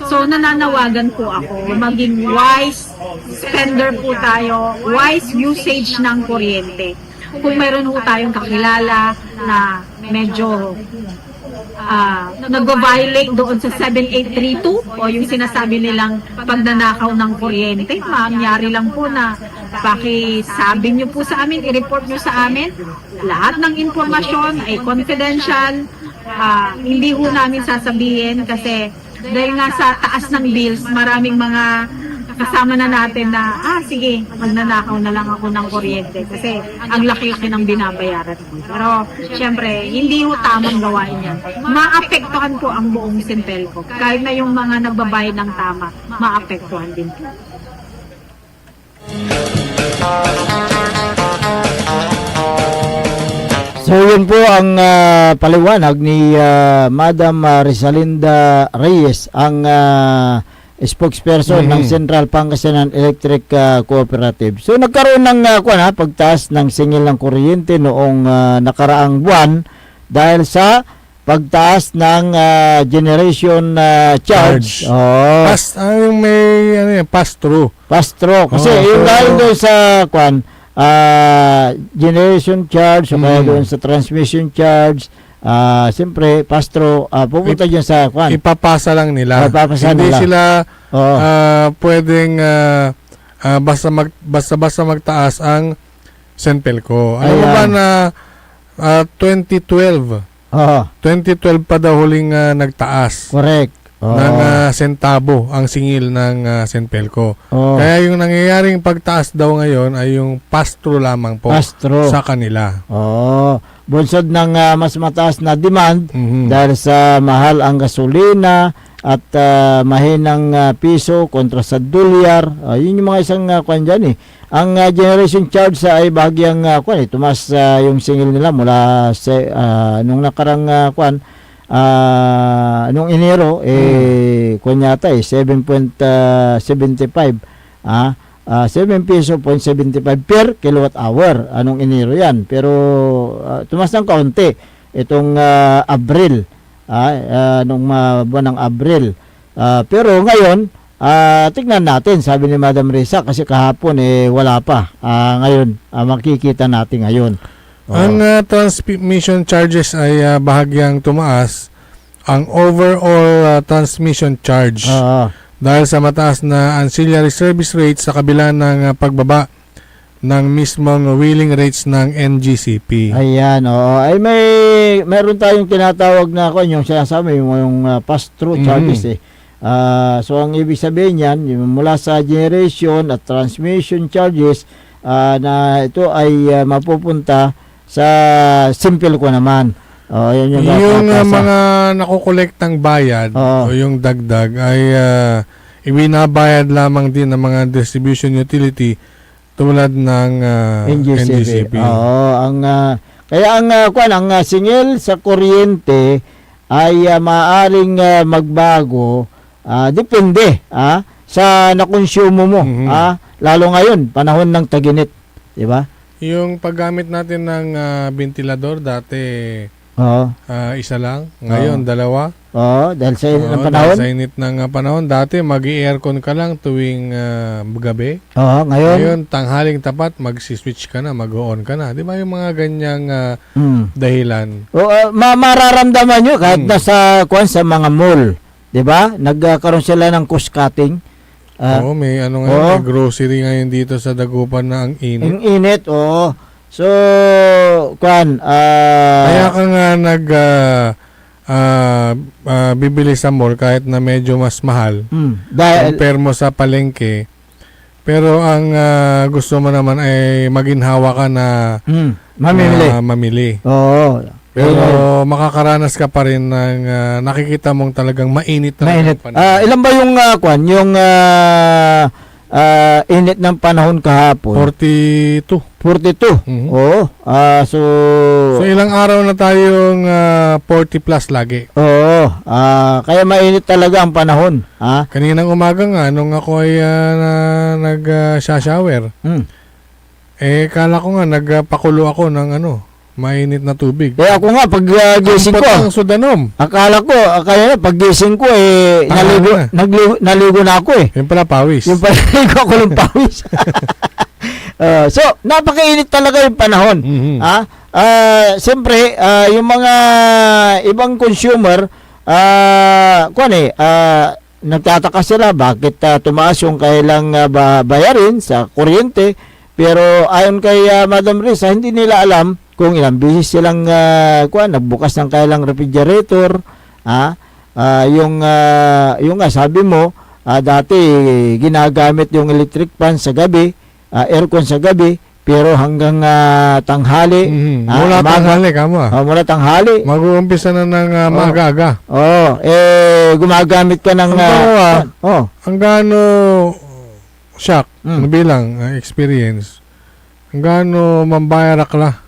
So, nananawagan po ako, maging wise spender po tayo, wise usage ng kuryente. Kung mayroon po tayong kakilala na medyo nag-violate doon sa 7832 o yung sinasabi nilang pagnanakaw ng kuryente, mangyari lang po na pakisabi nyo po sa amin, i-report nyo sa amin. Lahat ng informasyon ay confidential. Hindi ho namin sasabihin kasi dahil nga sa taas ng bills, maraming mga kasama na natin na, sige, magnanakaw na lang ako ng kuryente kasi ang laki-laki ng binabayaran ko. Pero, syempre, hindi ho tamang gawain yan. Maapektuhan po ang buong Sinpelco. Kahit na yung mga nagbabayad ng tama, maapektuhan din po. So yun po ang paliwanag ni Madam Rizalinda Reyes, ang spokesperson ng Central Pangasinan Electric Cooperative. So nagkaroon ng pagtaas ng singil ng kuryente noong nakaraang buwan dahil sa pagtaas ng generation charge. Oh. Yung may pass-through. Pass-through. Kasi yung galing doon sa generation charge o kaya doon sa transmission charge, siyempre, pass-through, pupunta dyan sa ipapasa lang nila. Hindi nila. Sila pwedeng basta magtaas ang Senpelco. Alam mo ba na 2012 pa daw huling nagtaas. Correct. Ng sentabo ang singil ng Senpelco. Kaya yung nangyayaring pagtaas daw ngayon ay yung pass-through lamang po sa kanila. Bunsod ng mas mataas na demand dahil sa mahal ang gasolina at mahinang piso kontra sa dolyar. Yun yung mga isang kwan dyan eh. Ang generation charge ay bahagyang tumas yung singil nila mula nung nakarang nung Enero kwan yata 7.75 7 peso 0.75 per kilowatt hour anong Enero yan, pero tumas ng kaunti itong Abril nung buwan ng Abril, pero ngayon tignan natin, sabi ni Madam Risa, kasi kahapon wala pa, ngayon makikita natin ngayon. Ang transmission charges ay bahagyang tumaas ang overall transmission charge dahil sa mataas na ancillary service rates sa kabila ng pagbaba ng mismong wheeling rates ng NGCP. Ayan, ay meron tayong tinatawag na yung sinasabi yung pass-through charges so ang ibig sabihin yan, mula sa generation at transmission charges na ito ay mapupunta sa Senpelco naman. Yung mga nakukolektang bayad o yung dagdag ay ibinabayad lamang din ng mga distribution utility tulad ng NGCP. Kaya ang singil sa kuryente ay maaring magbago, depende sa nakonsumo mo, lalo ngayon panahon ng tag-init, di ba? Yung paggamit natin ng ventilador dati isa lang, ngayon dalawa. Dahil sa init ng panahon. Sa init ng panahon, dati mag-i-aircon ka lang tuwing gabi. Ngayon tanghaling tapat, mag-switch ka na, mag-on ka na. Di ba yung mga ganyang dahilan? Mararamdaman nyo kahit nasa sa mga mall, di ba? Nagkaroon sila ng cost cutting. May may grocery ngayon dito sa Dagupan na ang init. Ang init, So, kaya ka nga bibili sa mall kahit na medyo mas mahal compare mo sa palengke, pero ang gusto mo naman ay maginhawa ka na mamili. Pero makakaranas ka pa rin ng nakikita mong talagang mainit na panahon. Ilan ba yung init ng panahon kahapon? 42. So ilang araw na tayong 40 plus lagi. Kaya mainit talaga ang panahon. Kaninang umaga nga nung ako ay nag-shower. Kala ko nga nagpakulo ako ng mainit na tubig. Ako nga pag gising ko, ang sudanom. Akala ko kaya pag gising ko naligo na ako Yung pala pawis. Yung pala ako ng pawis. So napakainit talaga yung panahon. Siyempre yung mga ibang consumer nagtataka sila bakit tumaas yung kailang bayarin sa kuryente, pero ayon kay Madam Risa, hindi nila alam kung ilang beses silang nagbukas ng kailang refrigerator, yung sabi mo dati ginagamit yung electric fan sa gabi, aircon sa gabi, pero hanggang tanghali, mula tanghali mag-uumpisa na ng maaga-aga. Gumagamit ka ng ang gaano shock bilang experience, ang gaano mambayarak la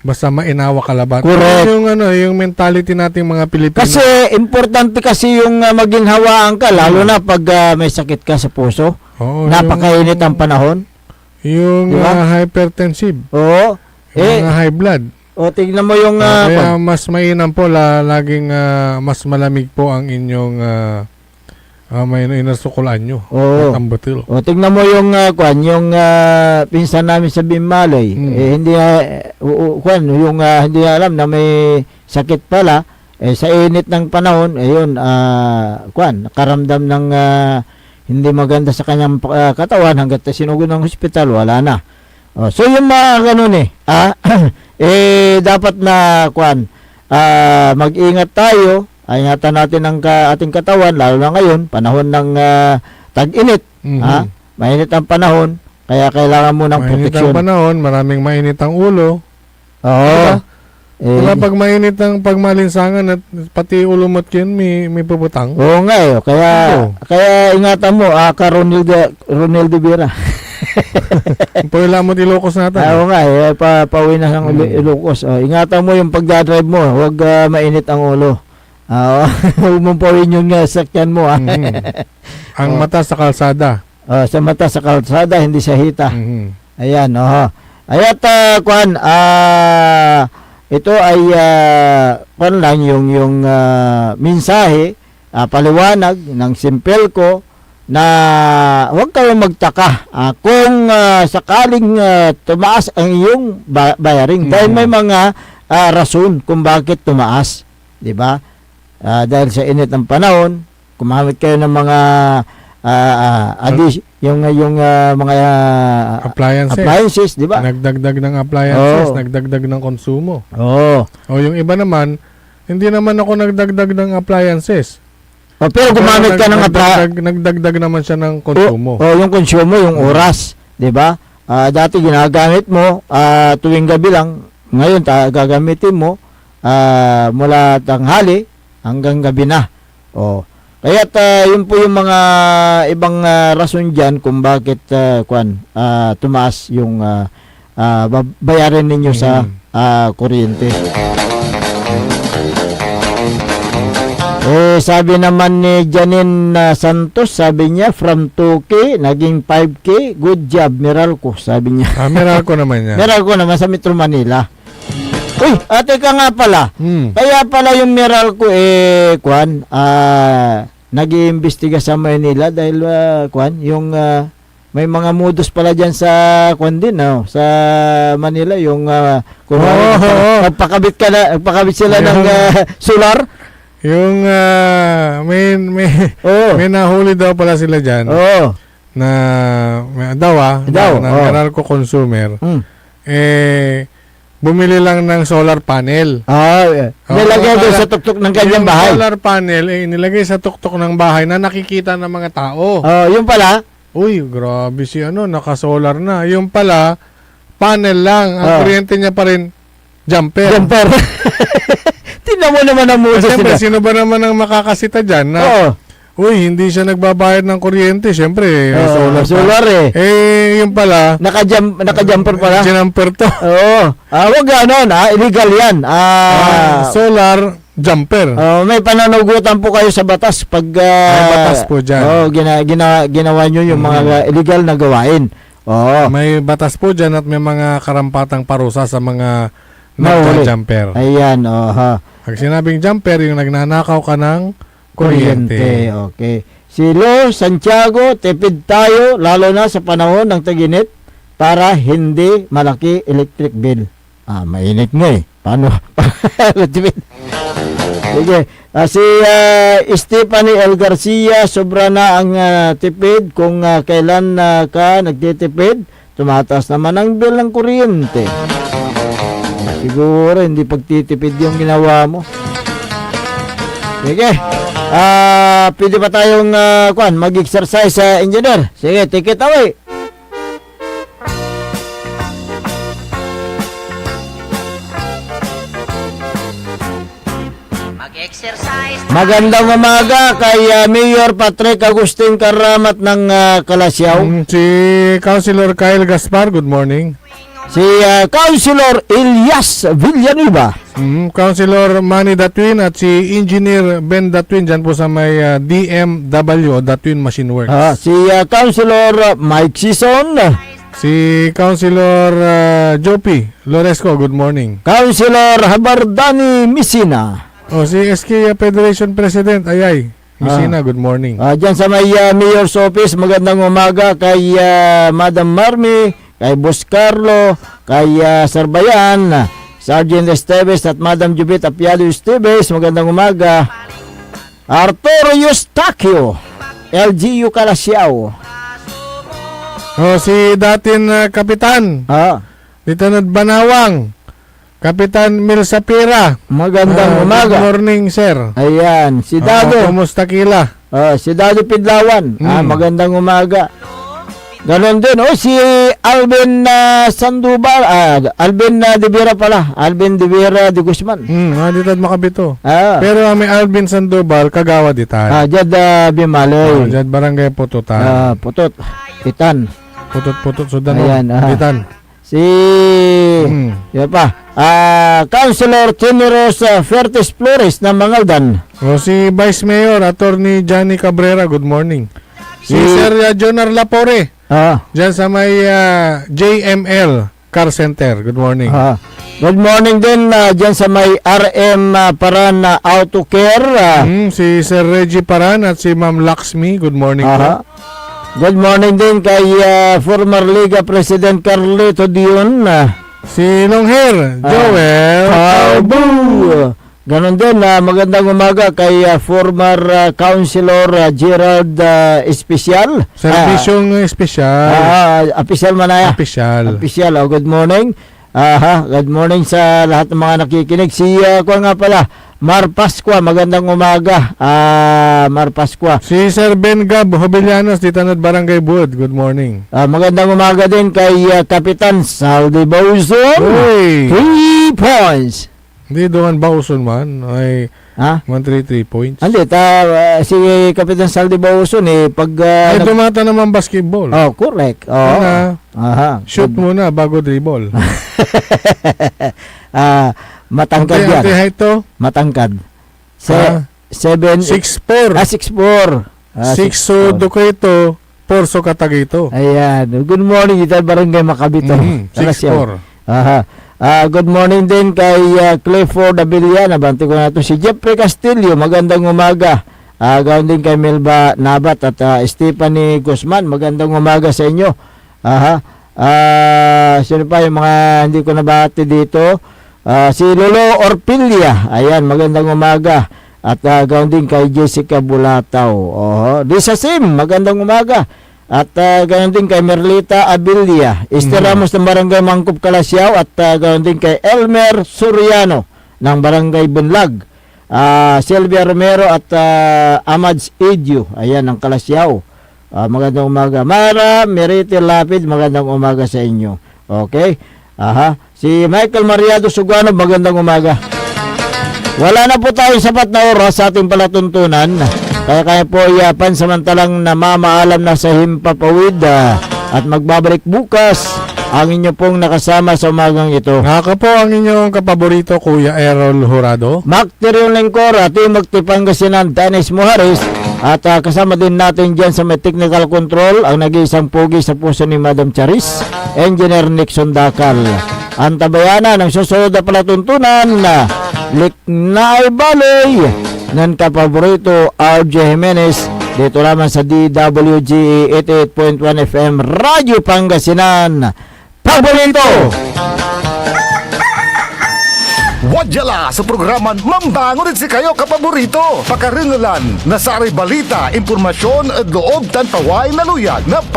basta mainawa kalabat. Correct. Yung mentality nating mga Pilipino. Kasi importante kasi yung maginhawaan ka, lalo na pag may sakit ka sa puso. Napakainit ang panahon. Yung hypertensive. Oo. Yung high blood. O tingnan mo yung kaya mas mainam po, laging mas malamig po ang inyong may inasukulan nyo. Oo. Tambatil. O tingnan mo yung yung pinsan namin sa Bimaloy. Hindi yung hindi alam na may sakit pala sa init ng panahon, ayun nakaramdam ng hindi maganda sa kanyang katawan hangga't sinugod ng hospital, wala na. So yung mga ganun dapat na mag-ingat tayo, ingatan natin ang ating katawan, lalo na ngayon, panahon ng tag-init. Mainit ang panahon, kaya kailangan mo ng proteksyon. Mainit ang panahon, maraming mainit ang ulo. Oo. Diba pag mainit ang pagmalinsangan at pati ulo mo't yun, may puputang. Oo nga kaya ingatan mo, Ronel de Vera. Pwela mo Ilocos natin. Oo nga pauwi na ng Ilocos. Ingatan mo yung pagdadrive mo, huwag mainit ang ulo. Huwag mong pawin yung sakyan mo. Ang mata sa kalsada. Sa mata sa kalsada, hindi sa hita. Ayan, ayat ito ay lang yung mensahe, paliwanag ng Simpelco na huwag kayong magtaka kung sakaling tumaas ang iyong bayaring dahil may mga rason kung bakit tumaas, di ba? Dahil sa init ng panahon, gumamit kayo ng mga mga appliances, di ba? Nagdagdag ng appliances, nagdagdag ng konsumo. O yung iba naman, hindi naman ako nagdagdag ng appliances. Pero gumamit ka ng nagdagdag naman siya ng konsumo. Yung konsumo, yung oras, di ba? Dati ginagamit mo tuwing gabi lang, ngayon gagamitin mo mula tanghali hanggang gabi na. Kaya't yun po yung mga ibang rason dyan kung bakit tumaas yung bayarin ninyo sa kuryente. Sabi naman ni Janine Santos, sabi niya from 2K naging 5K, good job Meralco, sabi niya. Meralco naman yan. Meralco naman sa Metro Manila. Uy, ate ka nga pala. Kaya pala yung Meralco nag-iimbestiga sa Manila dahil yung may mga modus pala diyan sa din sa Manila yung kung nagpakabit sila ng solar. Yung may nahuli daw pala sila diyan. Na Meralco consumer. Bumili lang ng solar panel. Nilagay doon sa tuktok ng kanyang bahay. Yung solar panel, nilagay sa tuktok ng bahay na nakikita ng mga tao. Yung pala? Uy, grabe naka-solar na. Yung pala, panel lang. Ang kuryente niya pa rin, jumper. Tingnan mo naman ang modus siyempre, sila. sino ba naman ang makakasita dyan na, uy, hindi siya nagbabayad ng kuryente. Siyempre, solar yung pala, naka-jumper pala. Jumper to. Wag ganon, illegal yan. Solar jumper. May pananagutan po kayo sa batas pag may batas po dyan. Ginawa nyo yung mga illegal na gawain. May batas po dyan at may mga karampatang parusa sa mga nagka-jumper. Ayan, Pag sinabing jumper, yung nagnanakaw ka ng kuryente. Okay. Si Lo Santiago, tipid tayo lalo na sa panahon ng tag-init para hindi malaki electric bill. Mainit nga Paano? Tipid. Sige. Si Stephanie L. Garcia, sobra na ang tipid. Kung kailan ka nagtitipid, tumataas naman ang bill ng kuryente. Siguro hindi pagtitipid yung ginawa mo. Sige. Pwede pa tayong mag-exercise sa engineer. Sige, take it away. Magandang umaga kay Mayor Patrick Agustin Karamat ng Kalasyaw. Si Councilor Kyle Gaspar, good morning. Si Councilor Elias Villanueva. Councilor Manny Datwin at si Engineer Ben Datwin dyan po sa may DMW, Datwin Machine Works. Si Councilor Mike Sison. Si Councilor Jopi Loresco, good morning. Councilor Habardani Misina. O si SK Federation President Ayay Misina, good morning. Diyan sa may Mayor's Office, magandang umaga kay Madam Marmi, kay Boss Carlo, kay Sarbayan, Sergeant Esteves at Madam Jubit Apiado Esteves, magandang umaga. Arturo Eustaquio, LGU Calasiao. Si datin Kapitan Lieutenant Banawang, Kapitan Mil Sapira. Magandang umaga. Good morning, sir. Ayan, si Dado. Kumusta kila? Si Dado Pidlawan. Magandang umaga. Ganon din, si Alvin Sandoval, Alvin De Vera pala, Alvin De Vera de Guzman. Dito at makabito. Pero may Alvin Sandoval, Kagawa ditan. Jad Bimaloy. Jad Barangay Pututan. Putot, Pitan. Putot, Sudan. Ayan, Pitan. Si, yan pa, Councilor Teneros Fertis Flores ng Mangaldan. Si Vice Mayor, Attorney Johnny Cabrera, good morning. Si Sir Jonar Lapore. Diyan sa may JML Car Center. Good morning. Good morning din diyan sa may RM Paran Auto Care. Si Sir Reggie Paran at si Ma'am Laxmi. Good morning po. Good morning din kay former Liga President Carlito Dion. Si Longhair Joel Albu. Ganon din, magandang umaga kay former Councilor Gerald Especial. Servisyong Espesyal. Official manaya. Official. Good morning. Good morning sa lahat ng mga nakikinig. Si kuha nga pala, Mar Pascua, magandang umaga. Mar Pascua. Si Sir Ben Gab Hobillanos, Lieutenant Barangay Wood. Good morning. Magandang umaga din kay Kapitan Saldi Bauson. 3 points. Hindi doon Bauson man. Ay, 133 points. Hindi, si Kapitan Saldi Bauson pag... ay, dumata naman basketball. Correct. Shoot muna bago dribble. Matangkad yan. Height to? Matangkad. 6'4". 6'4". 6 so Duketo, 4 so Katagito. Ayan. Good morning, ito Barangay Makabito. 6'4". Good morning din kay Clifford Abilia. Nabanti ko na ito si Jeffrey Castillo. Magandang umaga. Gawin din kay Melba Nabat at Stephanie Guzman. Magandang umaga sa inyo. Sino pa yung mga hindi ko nabati dito? Si Lolo Orpilia. Ayan, magandang umaga. At gawin din kay Jessica Bulataw. Lisa Sim, magandang umaga. At ganoon din kay Merlita Abilia, Esther Ramos ng Barangay Mangkop Calasiao, at ganoon din kay Elmer Suriano ng Barangay Bunlag, Sylvia Romero at Amads Edyo, ayan, ng Calasiao. Magandang umaga. Mara Merite Lapid, magandang umaga sa inyo. Okay? Si Michael Mariado Sugano, magandang umaga. Wala na po tayong sapat na oras sa ating palatuntunan. Kaya po pansamantalang namamaalam na sa Himpapawid at magbabalik bukas ang inyo pong nakasama sa umagang ito. Ako po ang inyong kapaborito, Kuya Errol Jurado. Macterion Lingkor, Team Magtipangasinan, Dennis Muhares, at kasama din natin dyan sa may technical control ang nag-iisang pogi sa puso ni Madam Charis, Engineer Nixon Dakal. Ang tabayana ng susunod na palatuntunan na Liknay Baloy ng kapaborito RJ Jimenez dito naman sa DWG 88.1 FM Radyo Pangasinan. Paborito! Wadyala sa programan Mambangon si kayo kapaborito. Pakaringalan, nasaray balita, impormasyon at loob tantaway na luyag na